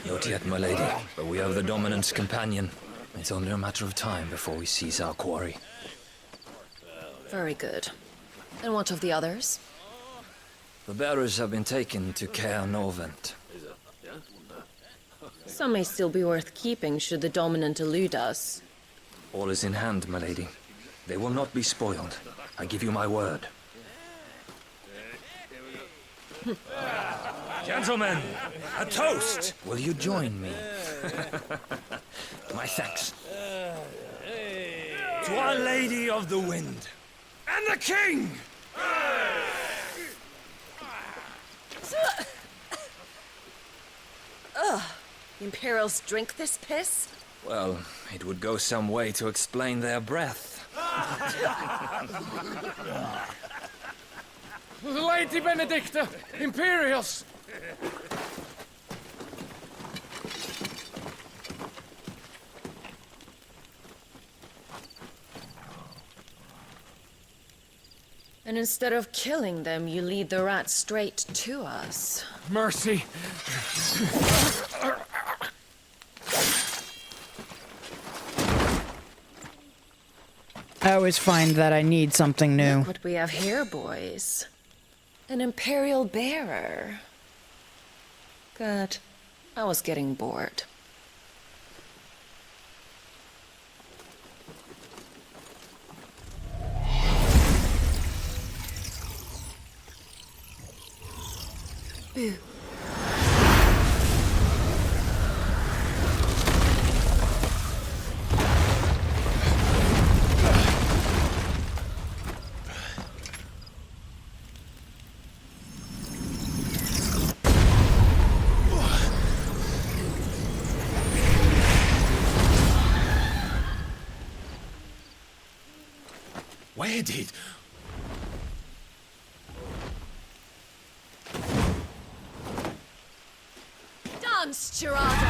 Not yet, my lady, but we have the Dominant's companion. It's only a matter of time before we seize our quarry. Very good. And what of the others? The bearers have been taken to Caer Novent. Some may still be worth keeping should the Dominant elude us. All is in hand, my lady. They will not be spoiled. I give you my word. Gentlemen, a toast! Will you join me? My thanks. To Our Lady of the Wind. And the King! Ugh. The Imperials drink this piss? Well, it would go some way to explain their breath. Lady Benedicta! Imperials! And instead of killing them, you lead the rats straight to us. Mercy! I always find that I need something new. Look what we have here, boys. An Imperial bearer. Good. I was getting bored. Boo. Where did... Dance, Gerardo!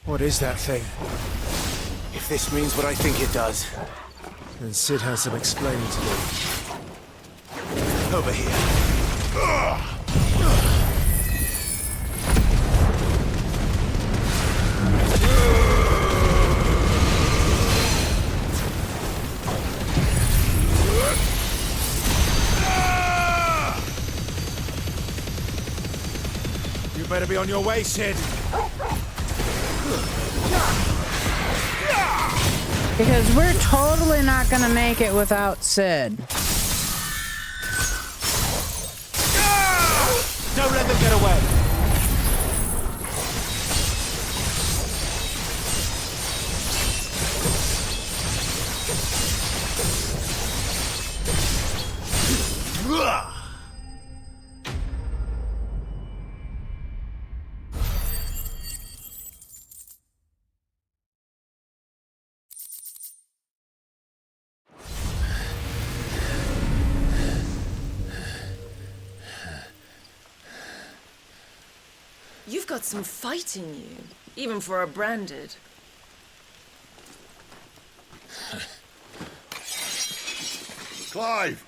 What is that thing? If this means what I think it does, then Sid has some explaining to do. Over here. You better be on your way, Sid. Because we're totally not gonna make it without Sid. Don't let them get away. You've got some fight in you, even for a branded. Clive!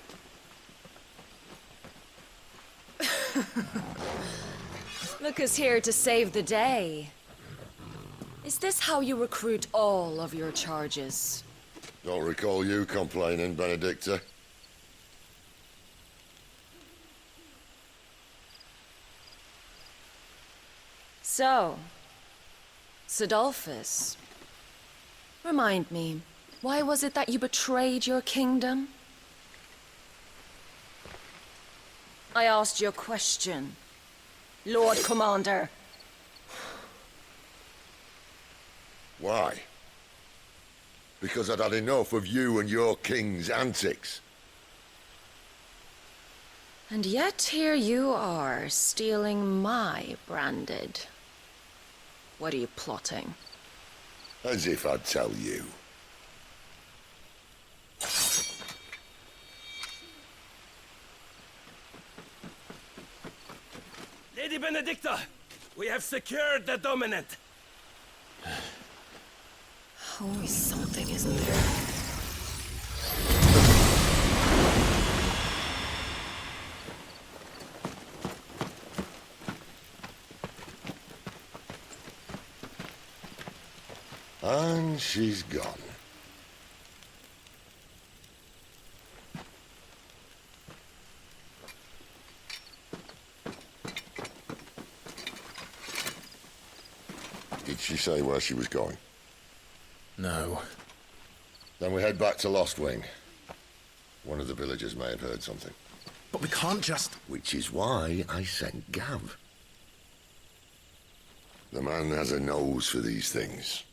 Look who's here to save the day. Is this how you recruit all of your charges? Don't recall you complaining, Benedicta. So, Sidolphus, remind me, why was it that you betrayed your kingdom? I asked you a question, Lord Commander. Why? Because I'd had enough of you and your king's antics. And yet here you are, stealing my branded. What are you plotting? As if I'd tell you. Lady Benedicta, we have secured the dominant. Always something, isn't there? And she's gone. Did she say where she was going? No. Then we head back to Lost Wing. One of the villagers may have heard something. But we can't just... Which is why I sent Gav. The man has a nose for these things.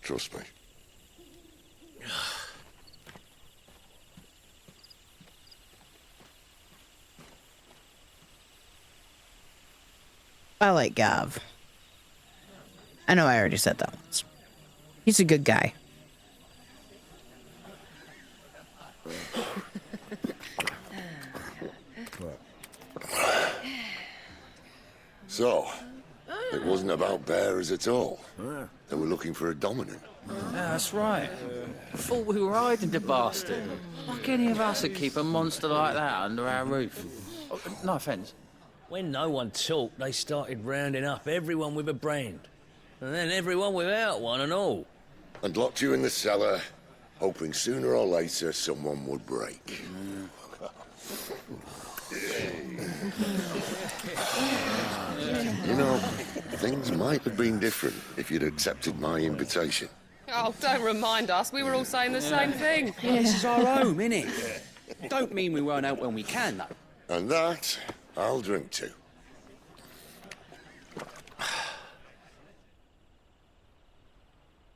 Trust me. I like Gav. I know I already said that once. He's a good guy. So, it wasn't about bearers at all. They were looking for a dominant. Yeah, that's right. Thought we were hiding the bastard. Like any of us would keep a monster like that under our roof. Oh, no offence. When no one talked, they started rounding up everyone with a brand. And then everyone without one and all. And locked you in the cellar, hoping sooner or later someone would break. You know, things might have been different if you'd accepted my invitation. Oh, don't remind us. We were all saying the same thing. This is our home, innit? Don't mean we won't out when we can, though. And that, I'll drink to.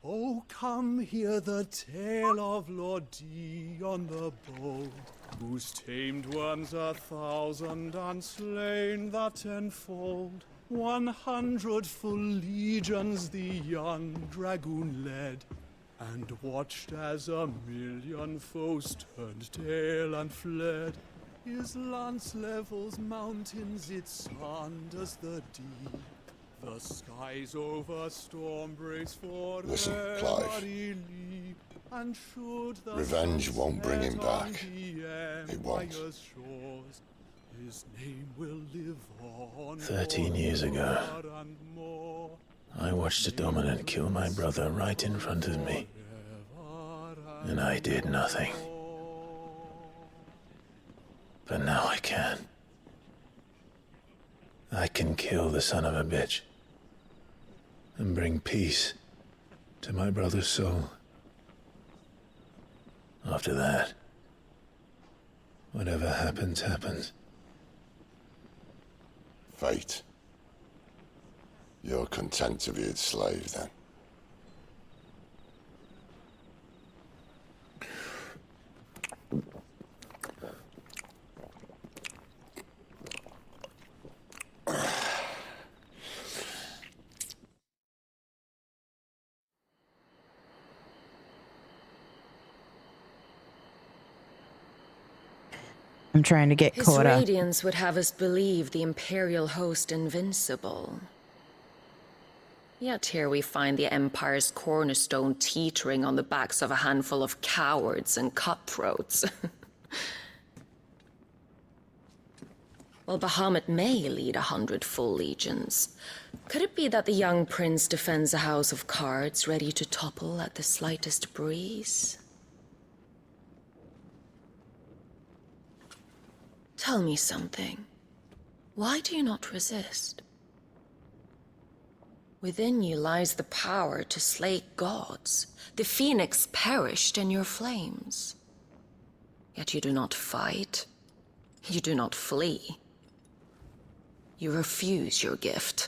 Oh, come hear the tale of Lord Dion the Bold, who's tamed worms 1,000 and slain the tenfold. 100 full legions the young dragoon led, and watched as 1,000,000 foes turned tail and fled. His lance levels mountains, it sanders the deep. The skies over storm breaks for Listen, Clive. and should the Revenge won't bring him back. It won't. His name will live on 13 years ago, I watched a dominant kill my brother right in front of me. And I did nothing. But now I can. I can kill the son of a bitch and bring peace to my brother's soul. After that, whatever happens, happens. Fate. You're content to be its slave, then? I'm trying to get His Coda. radiance would have us believe the Imperial host invincible. Yet here we find the Empire's cornerstone teetering on the backs of a handful of cowards and cutthroats. While Bahamut may lead 100 full legions, could it be that the young prince defends a house of cards ready to topple at the slightest breeze? Tell me something. Why do you not resist? Within you lies the power to slay gods. The phoenix perished in your flames. Yet you do not fight. You do not flee. You refuse your gift.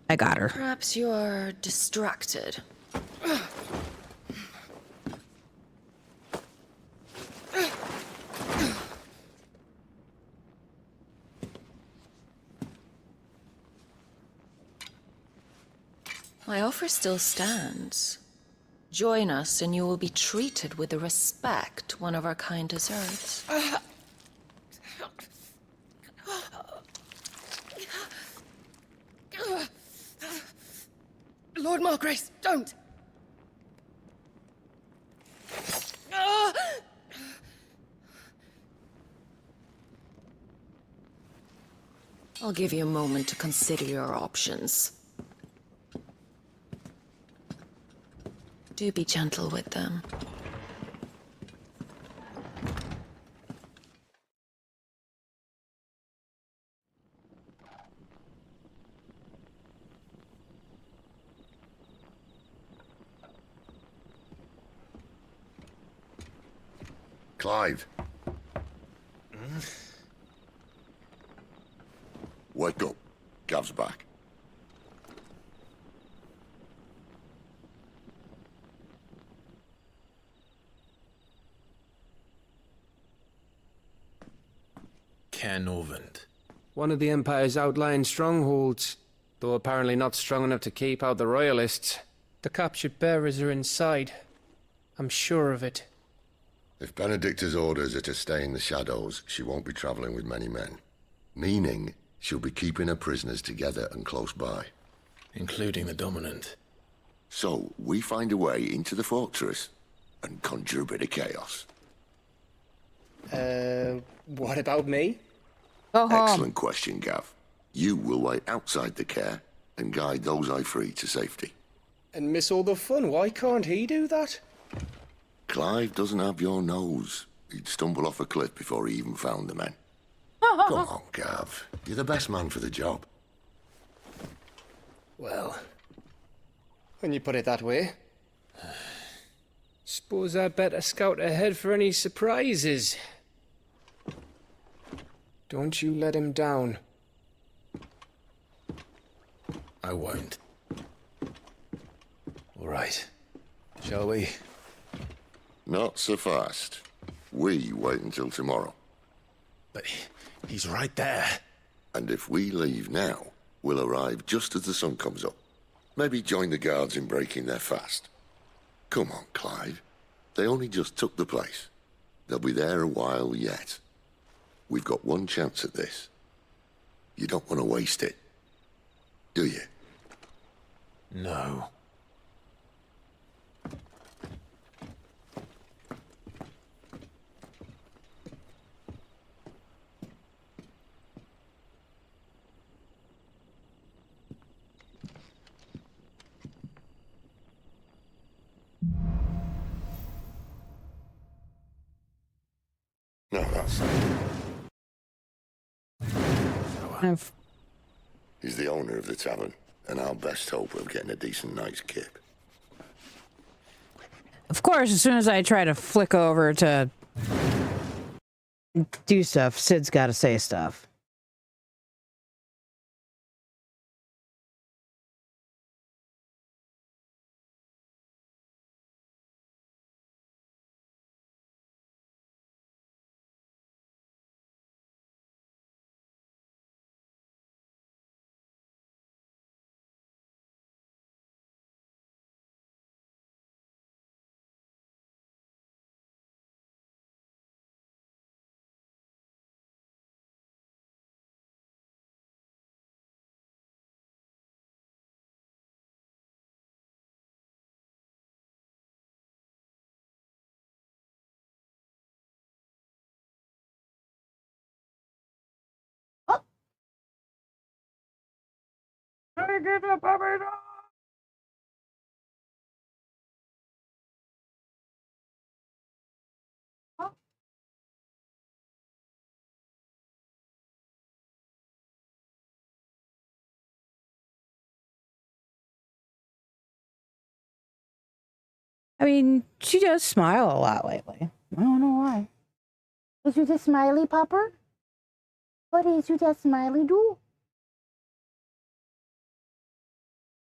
I got her. Perhaps you're distracted. My offer still stands. Join us and you will be treated with the respect one of our kind deserves. Lord Margrace, don't! I'll give you a moment to consider your options. Do be gentle with them. Clive. Wake up. Gav's back. Canovant. One of the Empire's outlying strongholds, though apparently not strong enough to keep out the Royalists. The captured bearers are inside. I'm sure of it. If Benedicta's orders are to stay in the shadows, she won't be traveling with many men. Meaning, she'll be keeping her prisoners together and close by. Including the Dominant. So, we find a way into the fortress and conjure a bit of chaos. What about me? Excellent question, Gav. You will wait outside the care and guide those I free to safety. And miss all the fun. Why can't he do that? Clive doesn't have your nose. He'd stumble off a cliff before he even found the men. Come on, Gav. You're the best man for the job. Well, when you put it that way. Suppose I'd better scout ahead for any surprises. Don't you let him down. I won't. All right. Shall we? Not so fast. We wait until tomorrow. But he's right there. And if we leave now, we'll arrive just as the sun comes up. Maybe join the guards in breaking their fast. Come on, Clive. They only just took the place. They'll be there a while yet. We've got one chance at this. You don't want to waste it, do you? No. No, that's... He's the owner of the tavern, and our best hope of getting a decent night's kip. Of course, as soon as I try to flick over to do stuff, Sid's got to say stuff. I mean, she does smile a lot lately. I don't know why. Is you the smiley popper? What is you that smiley do?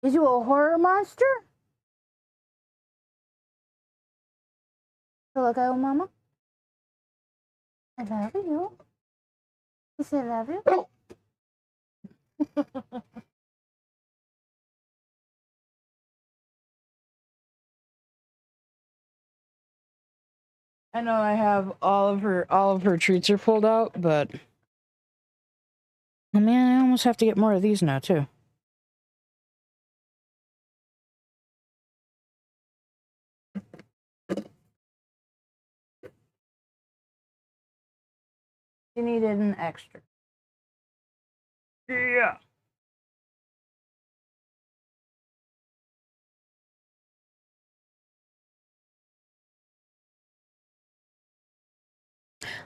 Is you a horror monster? Look at mama. I love you. He said, I love you. I know I have all of her treats are pulled out, but oh man, I almost have to get more of these now too. You needed an extra. Yeah.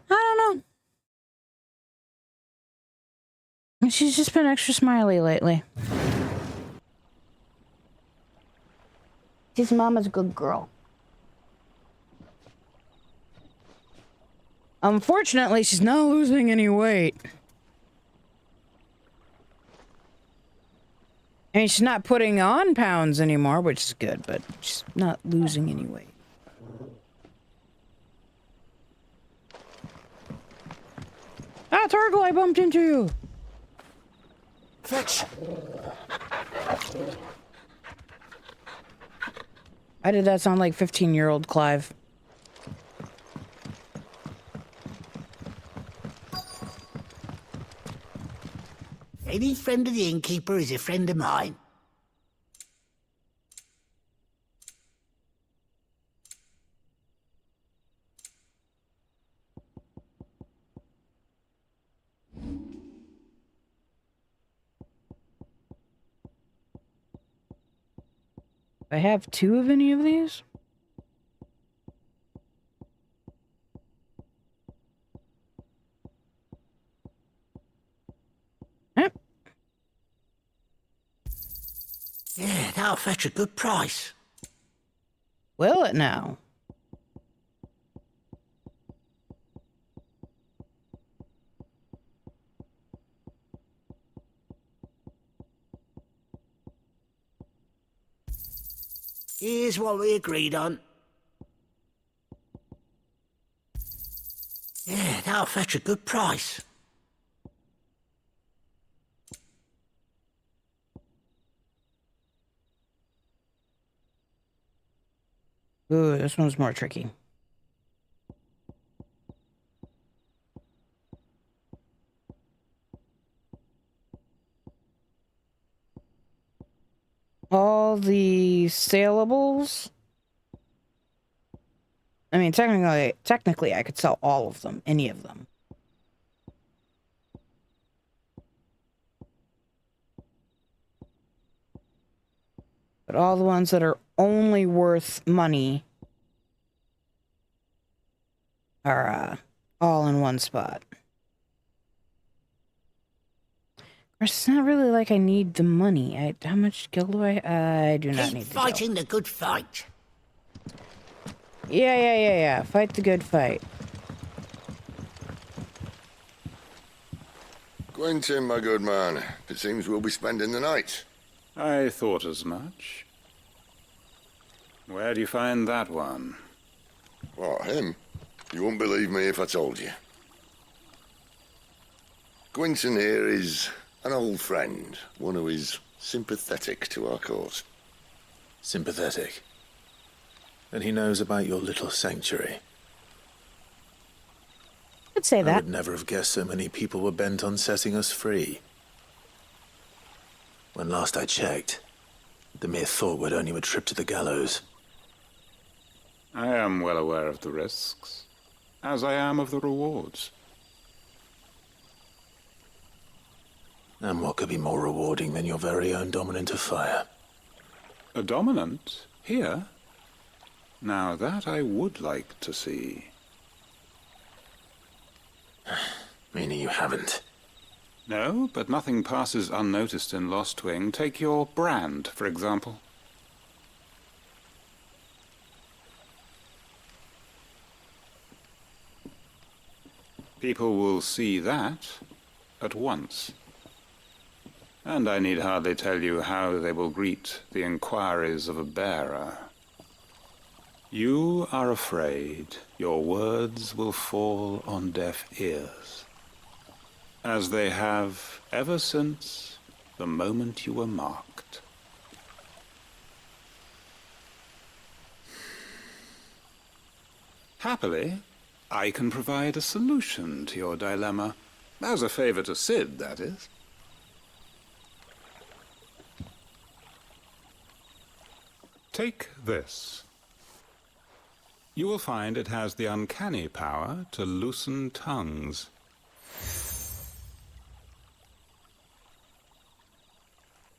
I don't know. She's just been extra smiley lately. His mama's a good girl. Unfortunately, she's not losing any weight. I mean, she's not putting on pounds anymore, which is good, but she's not losing any weight. Ah, Turgle, I bumped into you! Fetch! Why did that sound like 15-year-old Clive? Any friend of the innkeeper is a friend of mine. I have 2 of any of these? Yep. Yeah, that'll fetch a good price. Will it now? Here's what we agreed on. Yeah, that'll fetch a good price. Ooh, this one's more tricky. All the saleables. I mean, technically, I could sell all of them, any of them. But all the ones that are only worth money are all in one spot. It's not really like I need the money. How much gil do I do not need the gil. Fighting the good fight. Yeah. Fight the good fight. Quentin, my good man. It seems we'll be spending the night. I thought as much. Where do you find that one? What, him? You wouldn't believe me if I told you. Quentin here is an old friend, one who is sympathetic to our cause. Sympathetic? And he knows about your little sanctuary. I'd say that. I would never have guessed so many people were bent on setting us free. When last I checked, the mere thought would earn you a trip to the gallows. I am well aware of the risks, as I am of the rewards. And what could be more rewarding than your very own dominant of fire? A dominant? Here? Now that I would like to see. Meaning you haven't? No, but nothing passes unnoticed in Lost Wing. Take your brand, for example. People will see that at once. And I need hardly tell you how they will greet the inquiries of a bearer. You are afraid your words will fall on deaf ears, as they have ever since the moment you were marked. Happily, I can provide a solution to your dilemma, as a favor to Sid, that is. Take this. You will find it has the uncanny power to loosen tongues.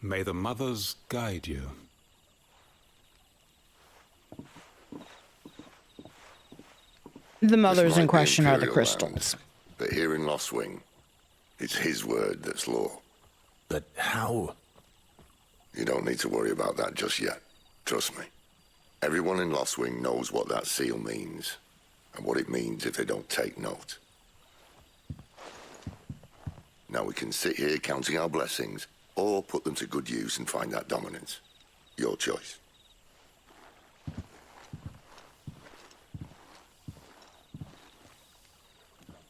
May the mothers guide you. The mothers This might in be question are the Imperial crystals. land, but here in Lost Wing, it's his word that's law. But how? You don't need to worry about that just yet. Trust me. Everyone in Lost Wing knows what that seal means. and what it means if they don't take note. Now we can sit here counting our blessings, or put them to good use and find that dominance. Your choice.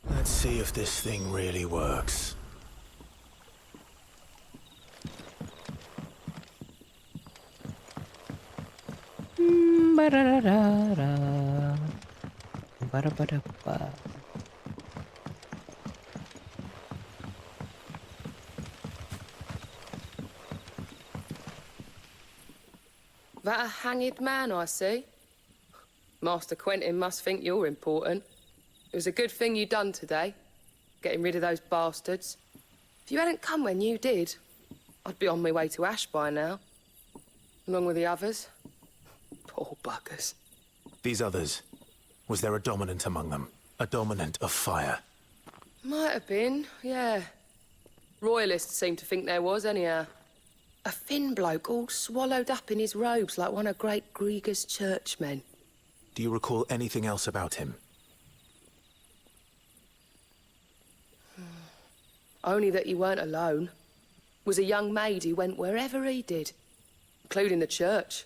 Let's see if this thing really works. Ba-da-da-da-da. Ba-da-ba-da-ba. That a hanged man I see? Master Quentin must think you're important. It was a good thing you done today, getting rid of those bastards. If you hadn't come when you did, I'd be on my way to Ash by now, along with the others. Poor buggers. These others, was there a dominant among them? A dominant of fire? Might have been, yeah. Royalists seem to think there was, anyhow. A thin bloke all swallowed up in his robes like one of Great Grieger's churchmen. Do you recall anything else about him? Only that he weren't alone. Was a young maid who went wherever he did, including the church,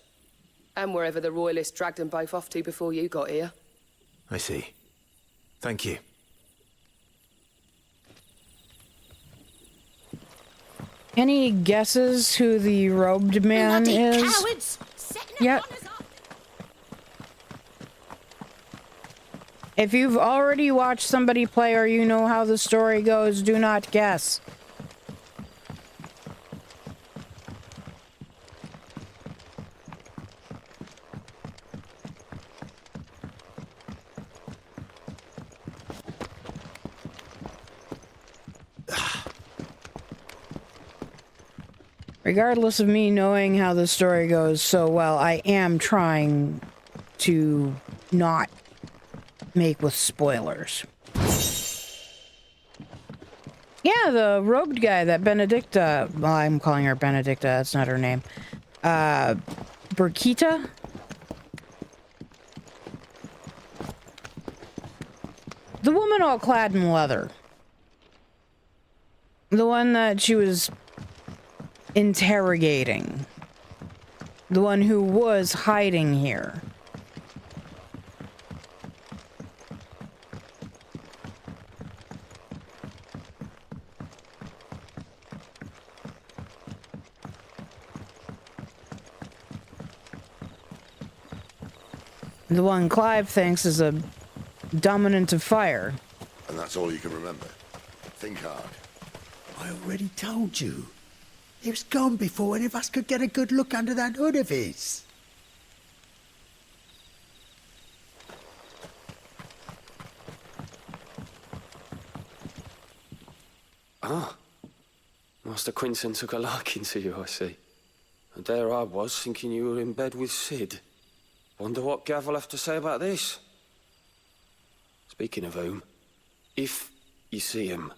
and wherever the Royalists dragged them both off to before you got here. I see. Thank you. Any guesses who the robed man Bloody is? cowards! Yep. If you've already watched somebody play or you know how the story goes, do not guess. Regardless of me knowing how the story goes so well, I am trying to not make with spoilers. Yeah, the robed guy, that Benedicta. Well, I'm calling her Benedicta, that's not her name. Burkita? The woman all clad in leather. The one that she was interrogating. The one who was hiding here. The one Clive thinks is a dominant of fire. And that's all you can remember. Think hard. I already told you. He was gone before any of us could get a good look under that hood of his. Ah. Master Quinton took a liking to you, I see. And there I was, thinking you were in bed with Sid. Wonder what Gav will have to say about this. Speaking of whom, if you see him,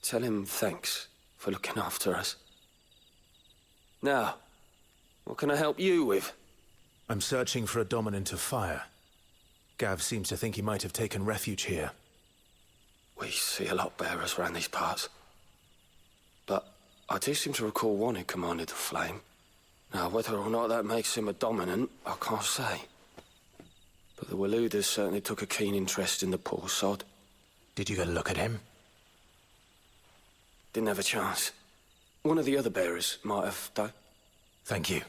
tell him thanks for looking after us. Now, what can I help you with? I'm searching for a dominant of fire. Gav seems to think he might have taken refuge here. We see a lot bearers around these parts. But I do seem to recall one who commanded the flame. Now, whether or not that makes him a dominant, I can't say. But the Waluders certainly took a keen interest in the poor sod. Did you get a look at him? Didn't have a chance. One of the other bearers might have, though. Thank you.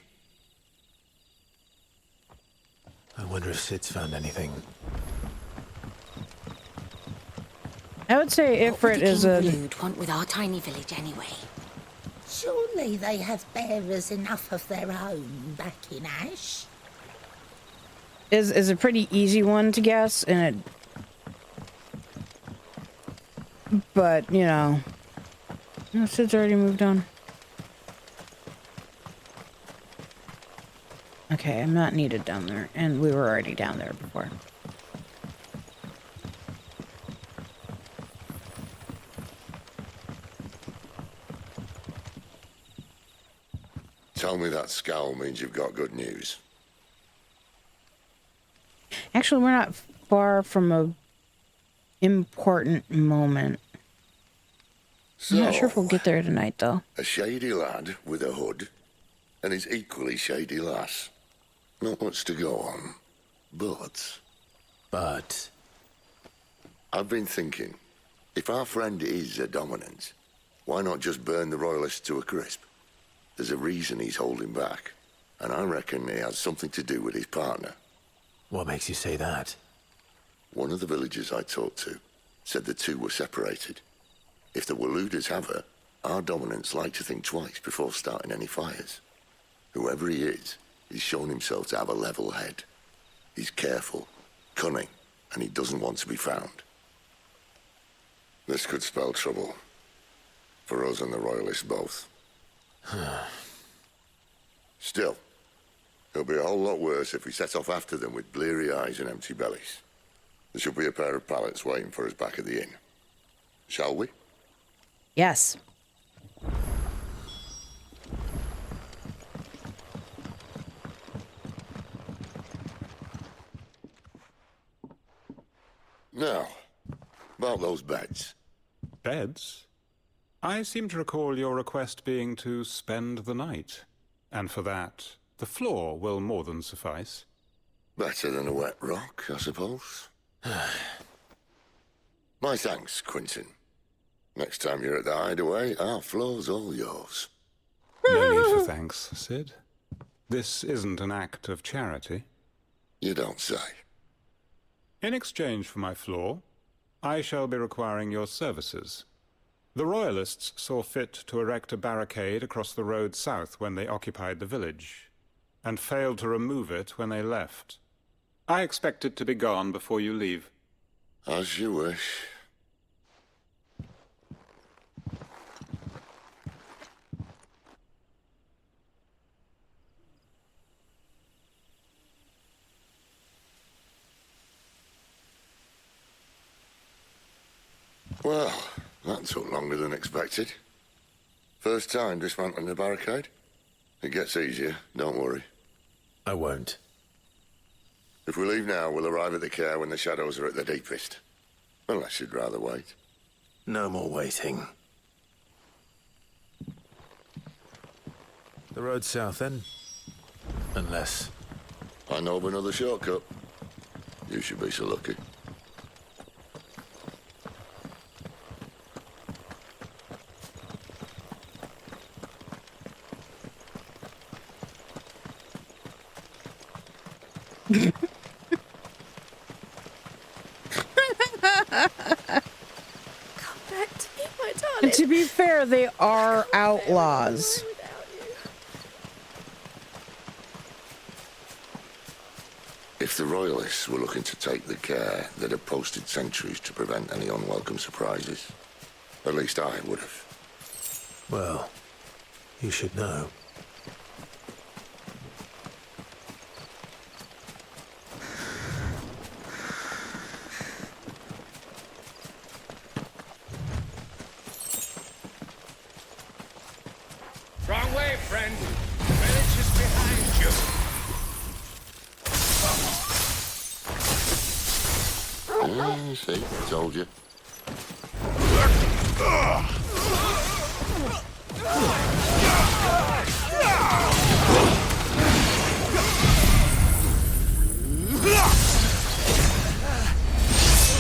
I wonder if Sid's found anything. I would say Ifrit is a... Rude want with our tiny village anyway. Surely they have bearers enough of their own back in Ash. Is a pretty easy one to guess, and it... But, you know... No, Sid's already moved on. Okay, I'm not needed down there, and we were already down there before. Tell me that scowl means you've got good news. Actually, we're not far from a important moment. So, I'm not sure if we'll get there tonight, though. a shady lad with a hood, and his equally shady lass. Not much to go on, but... I've been thinking, if our friend is a dominant, why not just burn the Royalists to a crisp? There's a reason he's holding back, and I reckon he has something to do with his partner. What makes you say that? One of the villagers I talked to said the two were separated. If the Waluders have her, our dominants like to think twice before starting any fires. Whoever he is, he's shown himself to have a level head. He's careful, cunning, and he doesn't want to be found. This could spell trouble. For us and the Royalists both. Still, it'll be a whole lot worse if we set off after them with bleary eyes and empty bellies. There should be a pair of pallets waiting for us back at the inn. Shall we? Yes. Now, about those beds. Beds? I seem to recall your request being to spend the night. And for that, the floor will more than suffice. Better than a wet rock, I suppose. My thanks, Quentin. Next time you're at the hideaway, our floor's all yours. No need for thanks, Sid. This isn't an act of charity. You don't say. In exchange for my floor, I shall be requiring your services. The Royalists saw fit to erect a barricade across the road south when they occupied the village, and failed to remove it when they left. I expect it to be gone before you leave. As you wish. Well, that took longer than expected. First time dismantling the barricade? It gets easier, don't worry. I won't. If we leave now, we'll arrive at the care when the shadows are at their deepest. Unless you'd rather wait. No more waiting. The road south, then? Unless... I know of another shortcut. You should be so lucky. And to be fair, they are outlaws. If the Royalists were looking to take the care, they'd have posted sentries to prevent any unwelcome surprises. At least I would have. Well, you should know. Wrong way, friend. The village is behind you. See, told you.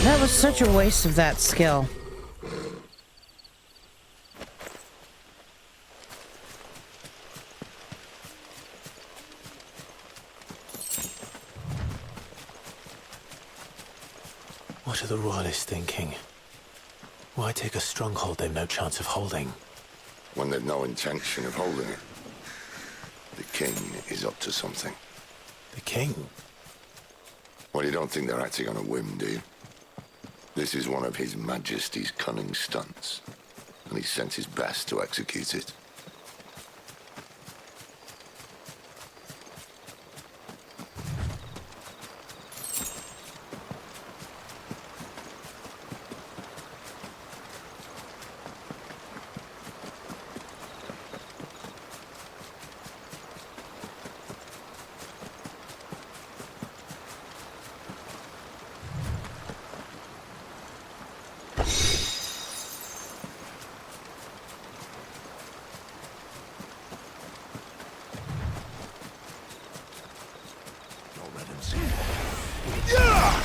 That was such a waste of that skill. What are the Royalists thinking? Why take a stronghold they've no chance of holding? When they've no intention of holding it. The king is up to something. The king? Well, you don't think they're acting on a whim, do you? This is one of His Majesty's cunning stunts, and he's sent his best to execute it.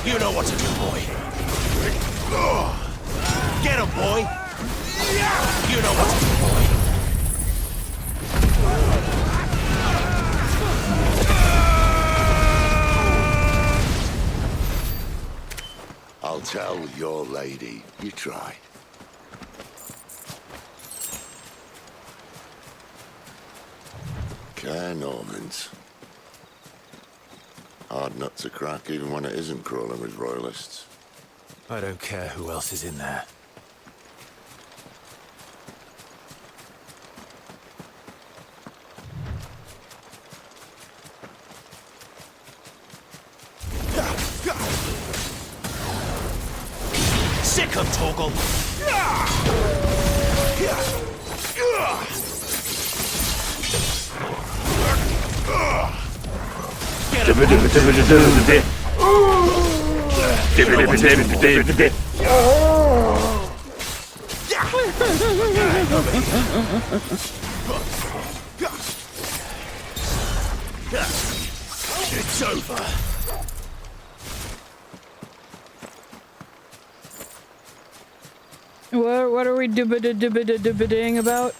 You know what to do, boy. Get him, boy. You know what to do, boy. I'll tell your lady you tried. Care Normans. Hard nut to crack even when it isn't crawling with royalists. I don't care who else is in there. Sick him, Torgal! Get It's over. What are we ding about?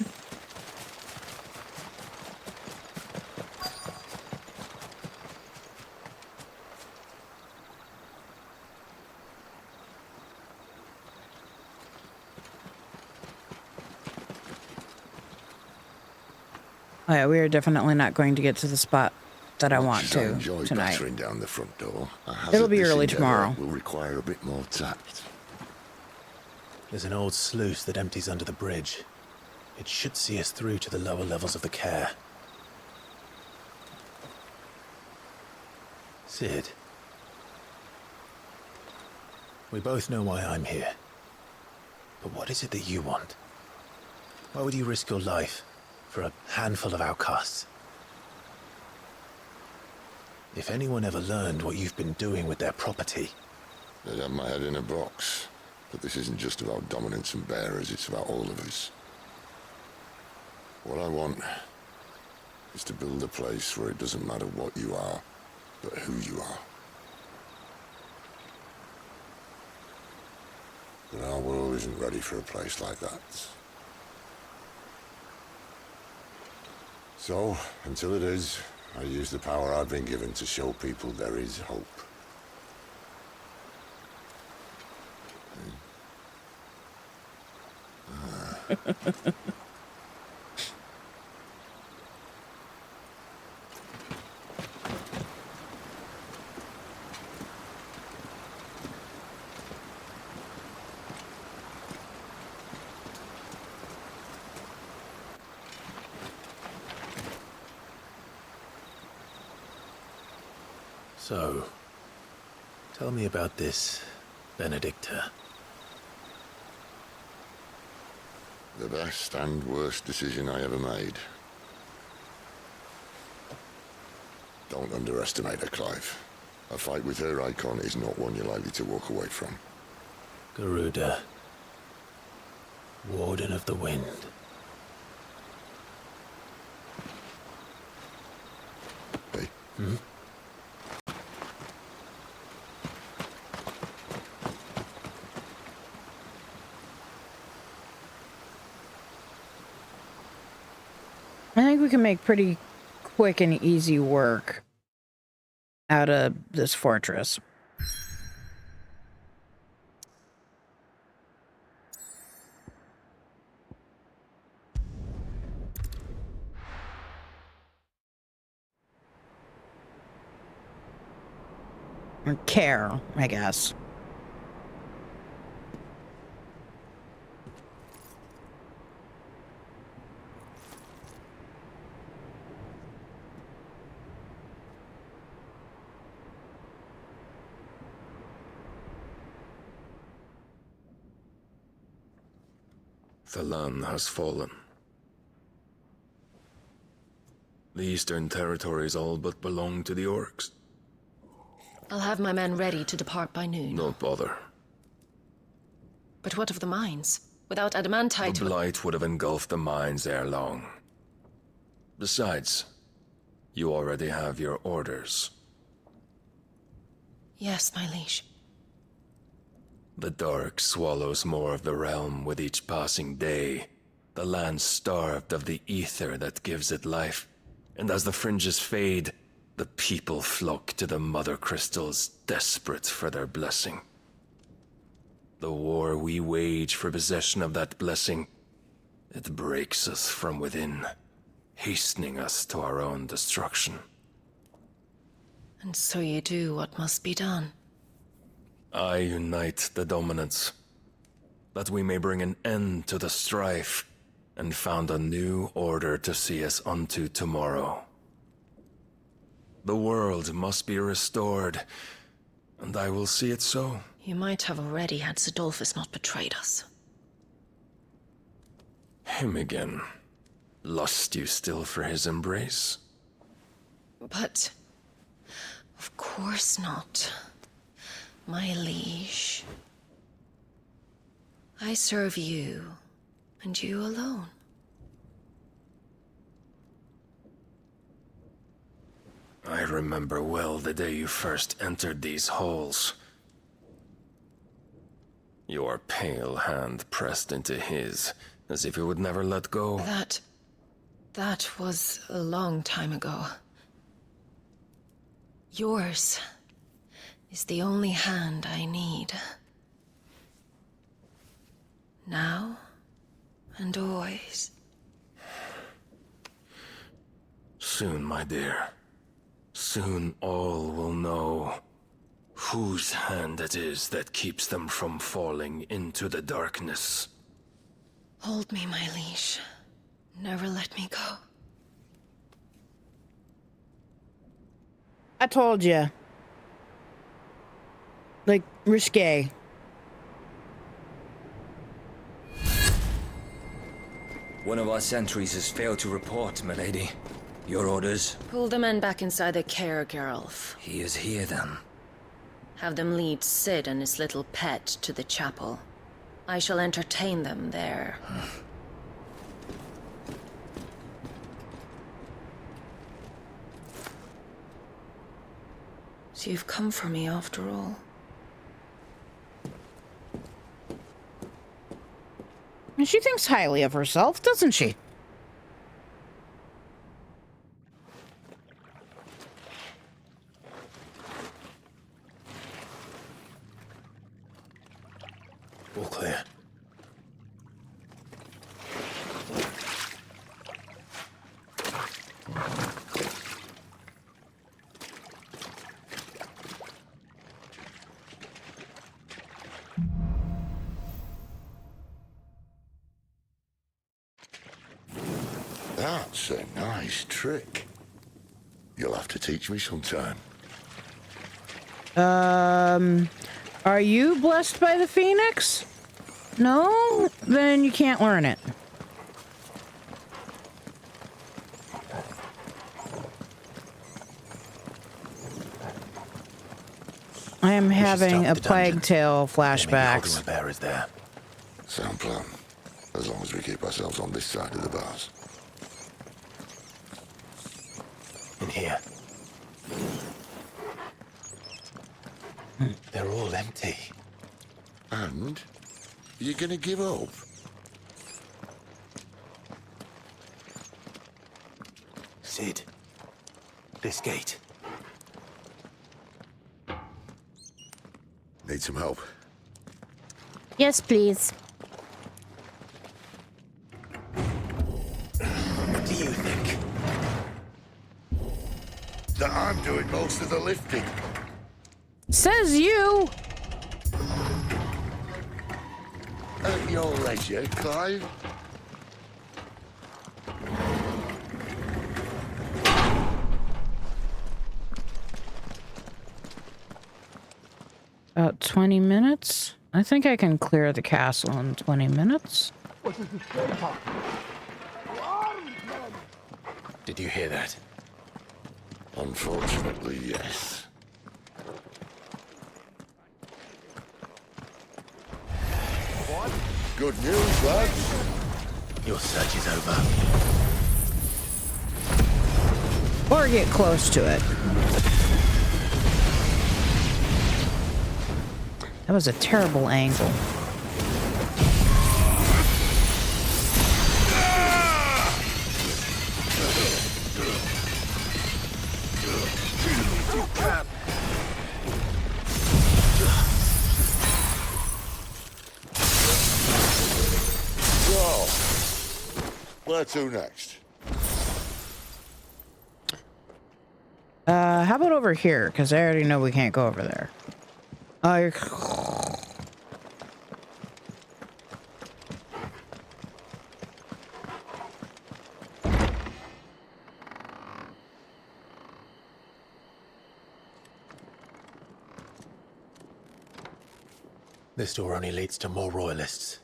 Oh yeah, we are definitely not going to get to the spot that I want to tonight. Battering down the front door. It'll be early tomorrow. Will require a bit more tact. There's an old sluice that empties under the bridge. It should see us through to the lower levels of the care. Sid. We both know why I'm here. But what is it that you want? Why would you risk your life for a handful of outcasts? If anyone ever learned what you've been doing with their property... They'd have my head in a box. But this isn't just about dominance and bearers, it's about all of us. What I want is to build a place where it doesn't matter what you are, but who you are. But our world isn't ready for a place like that. So, until it is, I use the power I've been given to show people there is hope. So, tell me about this Benedicta. The best and worst decision I ever made. Don't underestimate her, Clive. A fight with her icon is not one you're likely to walk away from. Garuda. Warden of the Wind. Hey. Hmm? I think we can make pretty quick and easy work out of this fortress. Or care, I guess. The land has fallen. The Eastern Territories all but belong to the orcs. I'll have my men ready to depart by noon. Don't bother. But what of the mines? Without adamantite... The blight would have engulfed the mines ere long. Besides, you already have your orders. Yes, my liege. The dark swallows more of the realm with each passing day. The land starved of the ether that gives it life. And as the fringes fade, the people flock to the mother crystals, desperate for their blessing. The war we wage for possession of that blessing, it breaks us from within, hastening us to our own destruction. And so you do what must be done. I unite the dominants, that we may bring an end to the strife, and found a new order to see us unto tomorrow. The world must be restored, and I will see it so. You might have already had Zidolphus not betrayed us. Him again. Lust you still for his embrace? But... of course not, my liege. I serve you, and you alone. I remember well the day you first entered these halls. Your pale hand pressed into his, as if you would never let go. That was a long time ago. Yours is the only hand I need. Now and always. Soon, my dear. Soon all will know whose hand it is that keeps them from falling into the darkness. Hold me, my liege. Never let me go. I told you. Like, risque. One of our sentries has failed to report, milady. Your orders? Pull the men back inside the care, Geralf. He is here, then. Have them lead Sid and his little pet to the chapel. I shall entertain them there. So you've come for me after all. And she thinks highly of herself, doesn't she? All clear. That's a nice trick. You'll have to teach me sometime. Are you blessed by the Phoenix? No? Then you can't learn it. I am having a Plague Tale flashbacks. Bear is there. Sound plan. As long as we keep ourselves on this side of the bars. In here. They're all empty. And? You're gonna give up? Sid. This gate. Need some help? Yes, please. What do you think? That I'm doing most of the lifting. Says you! At your leisure, Clive. About 20 minutes? I think I can clear the castle in 20 minutes. Did you hear that? Unfortunately, yes. What? Good news, lads. Your search is over. Or get close to it. That was a terrible angle. So, where to next? How about over here? Because I already know we can't go over there. This door only leads to more royalists.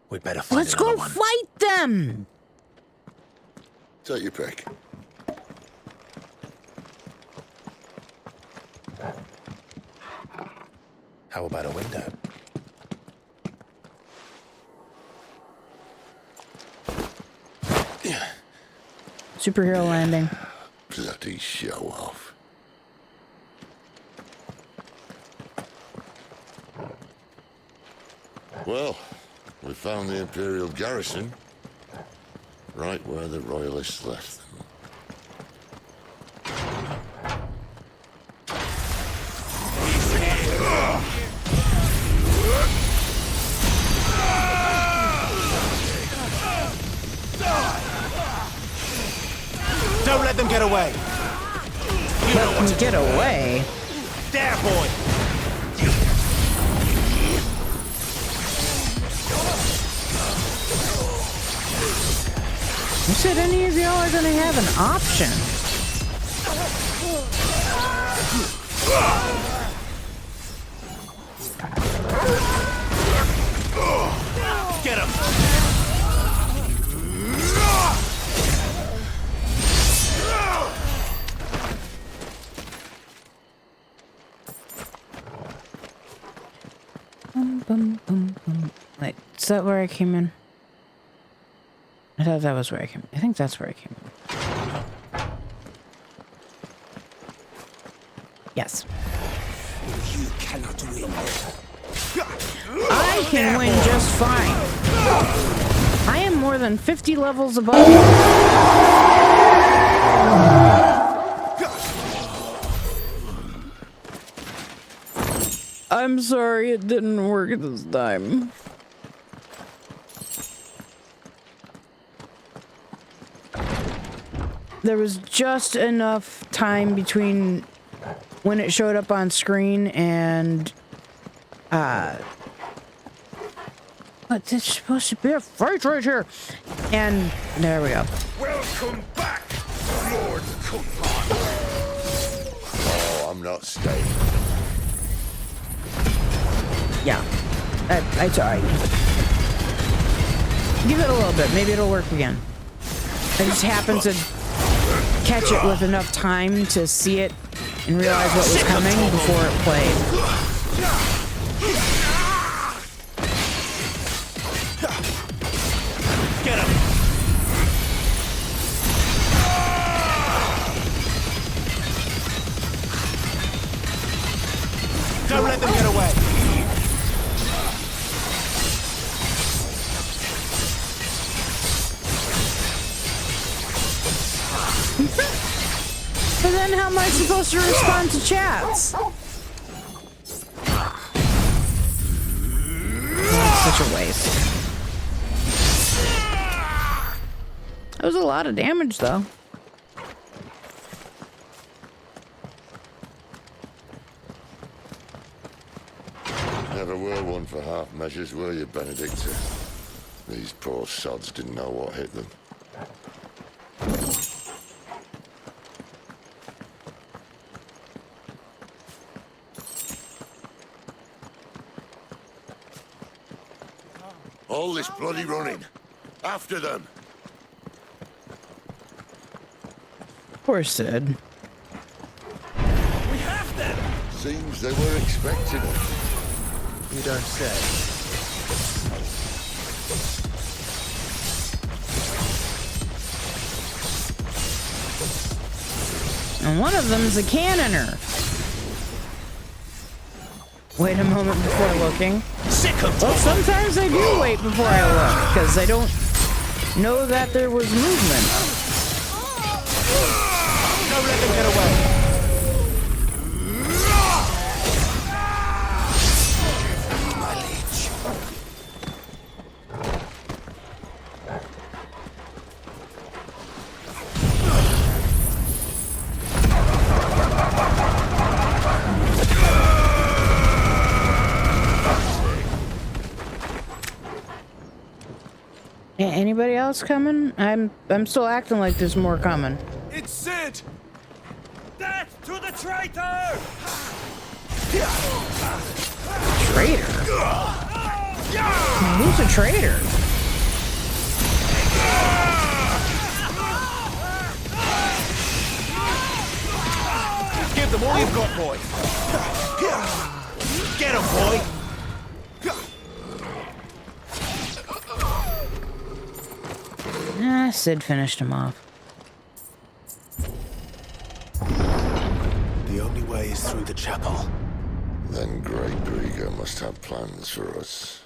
We'd better find Let's another go one. fight them! Take your pick. How about a window? Superhero landing. Bloody show off. Well, we found the Imperial garrison. Right where the Royalists left them. Don't let them get away. Let them get away? There, boy. Who said any of y'all are gonna have an option? Get him. Wait, is that where I came in? I thought that was where I came in. I think that's where I came in. Yes. You cannot win. I can win just fine. I am more than 50 levels above you. I'm sorry it didn't work this time. There was just enough time between when it showed up on screen and but there's supposed to be a fight right here. And there we go. Welcome back, Lord Coupon. Oh, I'm not staying. Yeah. It's alright. Give it a little bit. Maybe it'll work again. I just happened to catch it with enough time to see it and realize what was coming before it played. Get him. Don't let them get away. But then how am I supposed to respond to chats? Oh, such a waste. That was a lot of damage, though. Never were one for half measures, were you, Benedicta? These poor sods didn't know what hit them. All this bloody running. After them. Poor Sid. We have them. Seems they were expecting us. You don't say. And one of them's a cannoner. Wait a moment before looking. Well, sometimes I do wait before I look, because I don't know that there was movement. Don't let them get away. Anybody else coming? I'm still acting like there's more coming. It's Sid! Death to the traitor! Traitor? Who's a traitor? Give them all you've got, boy. Get him, boy. Sid finished him off. The only way is through the chapel. Then Great Grieger must have plans for us.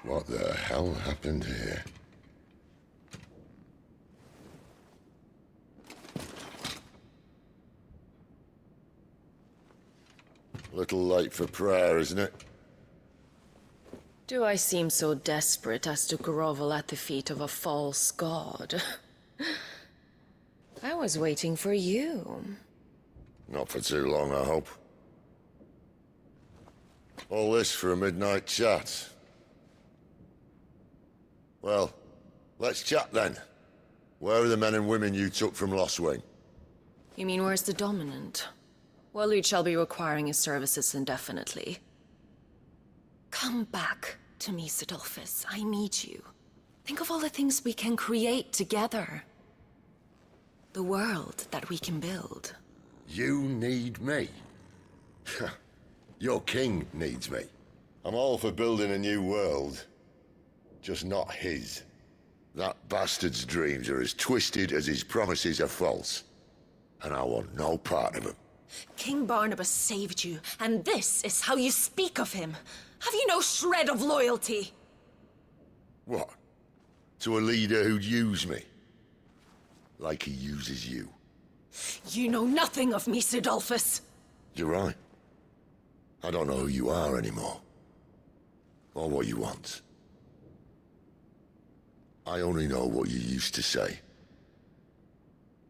What the hell happened here? Little late for prayer, isn't it? Do I seem so desperate as to grovel at the feet of a false god? I was waiting for you. Not for too long, I hope. All this for a midnight chat. Well, let's chat then. Where are the men and women you took from Lost Wing? You mean where's the dominant? Waleed shall be requiring his services indefinitely. Come back to me, Sidolphus. I need you. Think of all the things we can create together. The world that we can build. You need me? Your king needs me. I'm all for building a new world. Just not his. That bastard's dreams are as twisted as his promises are false. And I want no part of them. King Barnabas saved you, and this is how you speak of him. Have you no shred of loyalty? What? To a leader who'd use me? Like he uses you? You know nothing of me, Sidolphus. You're right. I don't know who you are anymore. Or what you want. I only know what you used to say.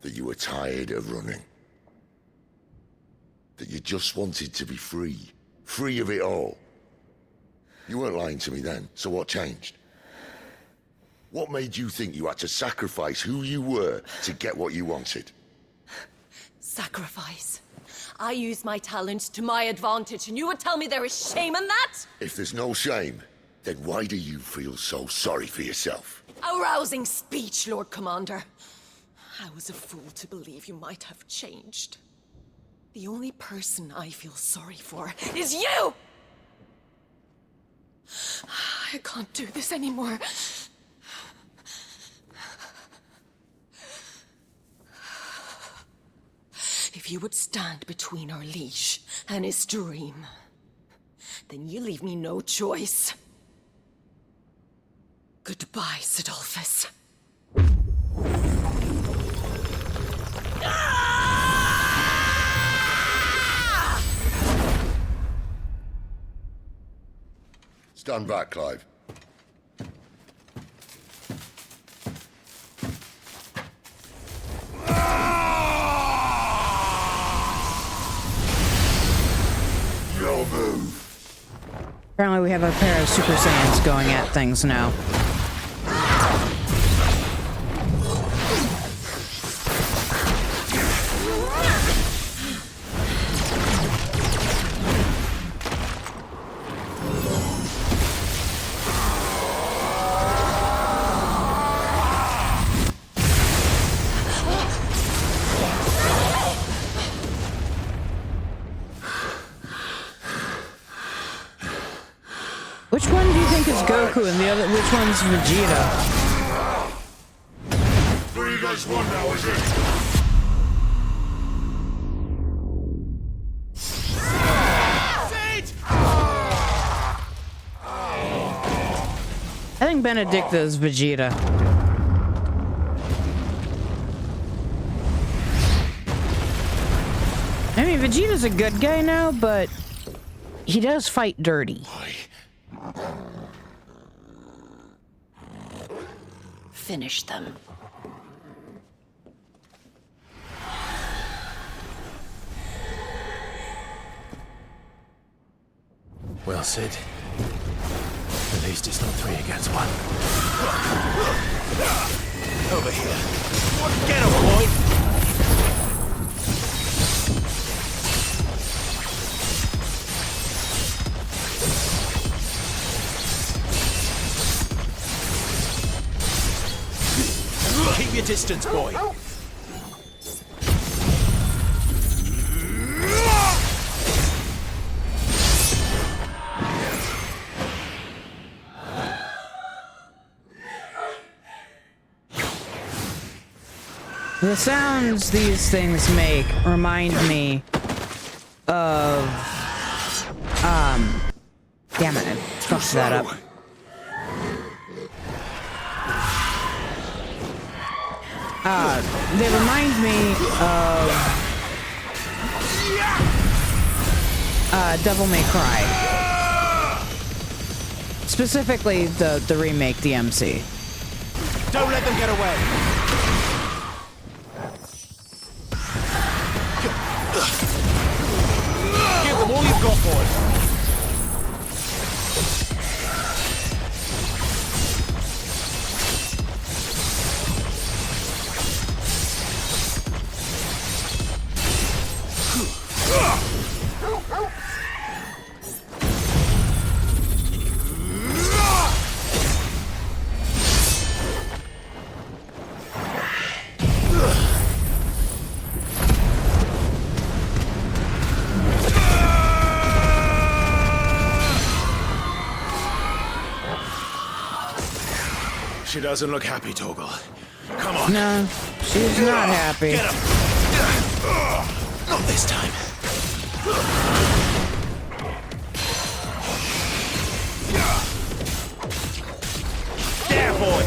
That you were tired of running. That you just wanted to be free. Free of it all. You weren't lying to me then, so what changed? What made you think you had to sacrifice who you were to get what you wanted? Sacrifice. I use my talents to my advantage, and you would tell me there is shame in that? If there's no shame, then why do you feel so sorry for yourself? A rousing speech, Lord Commander. I was a fool to believe you might have changed. The only person I feel sorry for is you! I can't do this anymore. If you would stand between our liege and his dream, then you leave me no choice. Goodbye, Sidolphus. Stand back, Clive. Your move. Apparently we have a pair of Super Saiyans going at things now. Which one do you think is Goku and the other? Which one's Vegeta? Three against one now, is it? I think Benedicta is Vegeta. I mean, Vegeta's a good guy now, but he does fight dirty. Finish them. Well, Sid. At least it's not 3 against 1. Over here. Get him, boy! Keep your distance, boy. The sounds these things make remind me of, damn it, I fucked that up. They remind me of, Devil May Cry. Specifically, the remake DMC. Don't let them get away! Give them all you've got, boy. She doesn't look happy, Torgal. Come on. No, she's not happy. Get him. Not this time. There, boy.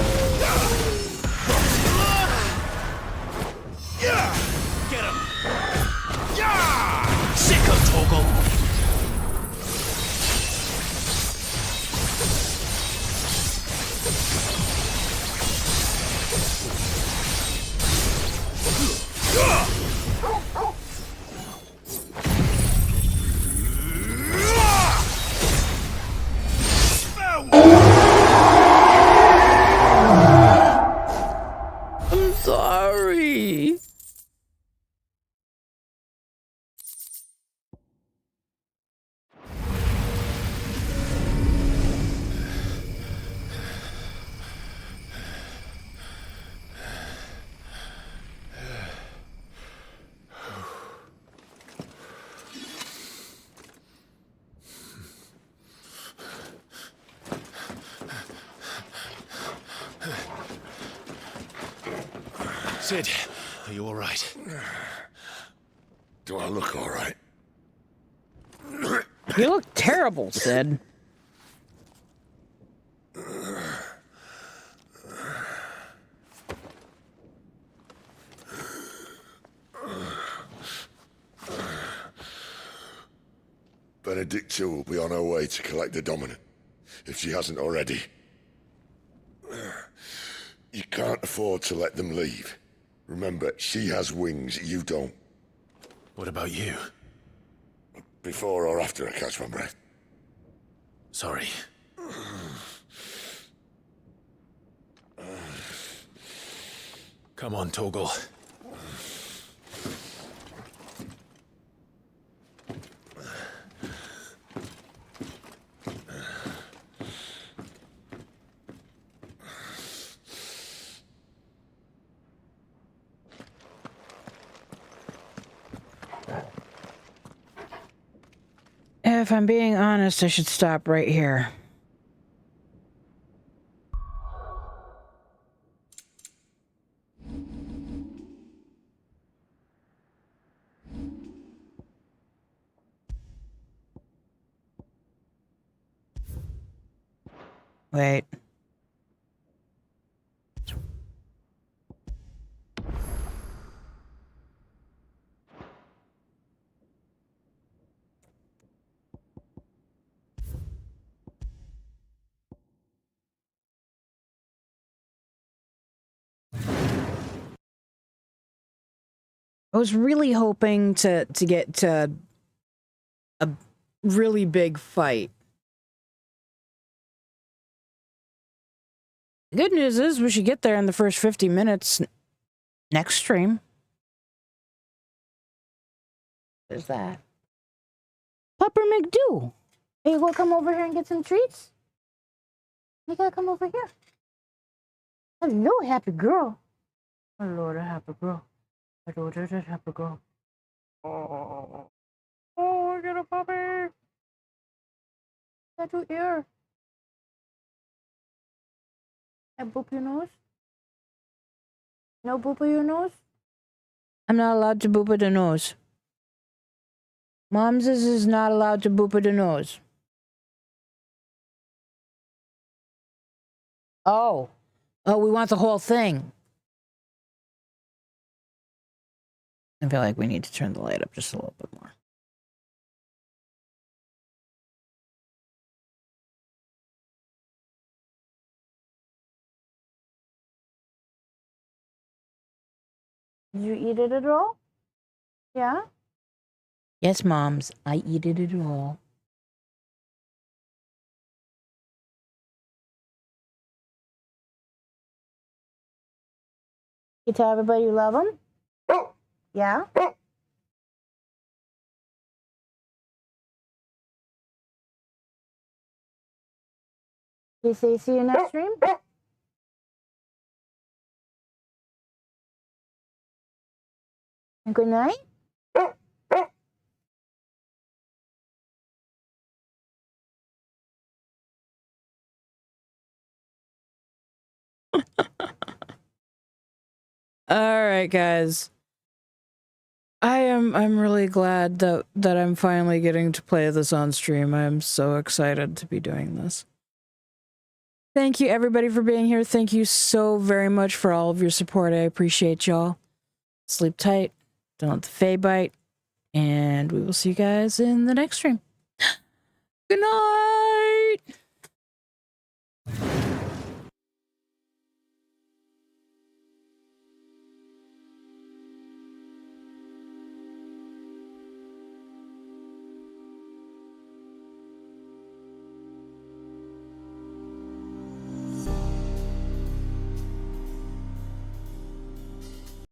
Get him. Sicko, Torgal. I'm sorry. Sid, are you all right? Do I look all right? You look terrible, Sid. Benedicta will be on her way to collect the Dominant, if she hasn't already. You can't afford to let them leave. Remember, she has wings, you don't. What about you? Before or after I catch my breath? Sorry. Come on, Torgal. If I'm being honest, I should stop right here. Wait. I was really hoping to get to a really big fight. The good news is we should get there in the first 50 minutes next stream. There's that. Pupper McDo. Hey, you gonna come over here and get some treats? You gotta come over here. Hello, happy girl. Hello, the happy girl. Hello, the happy girl. Oh, I got a puppy. Got your ear. I boop your nose? No boop your nose? I'm not allowed to boop at the nose. Mom's is not allowed to boop at the nose. Oh. Oh, we want the whole thing. I feel like we need to turn the light up just a little bit more. Did you eat it at all? Yeah? Yes, Moms, I eat it at all. You tell everybody you love them? Yeah? You say see you next stream? And good night? All right, guys. I'm really glad that I'm finally getting to play this on stream. I'm so excited to be doing this. Thank you everybody for being here. Thank you so very much for all of your support. I appreciate y'all. Sleep tight. Don't let the fae bite. And we will see you guys in the next stream. Good night.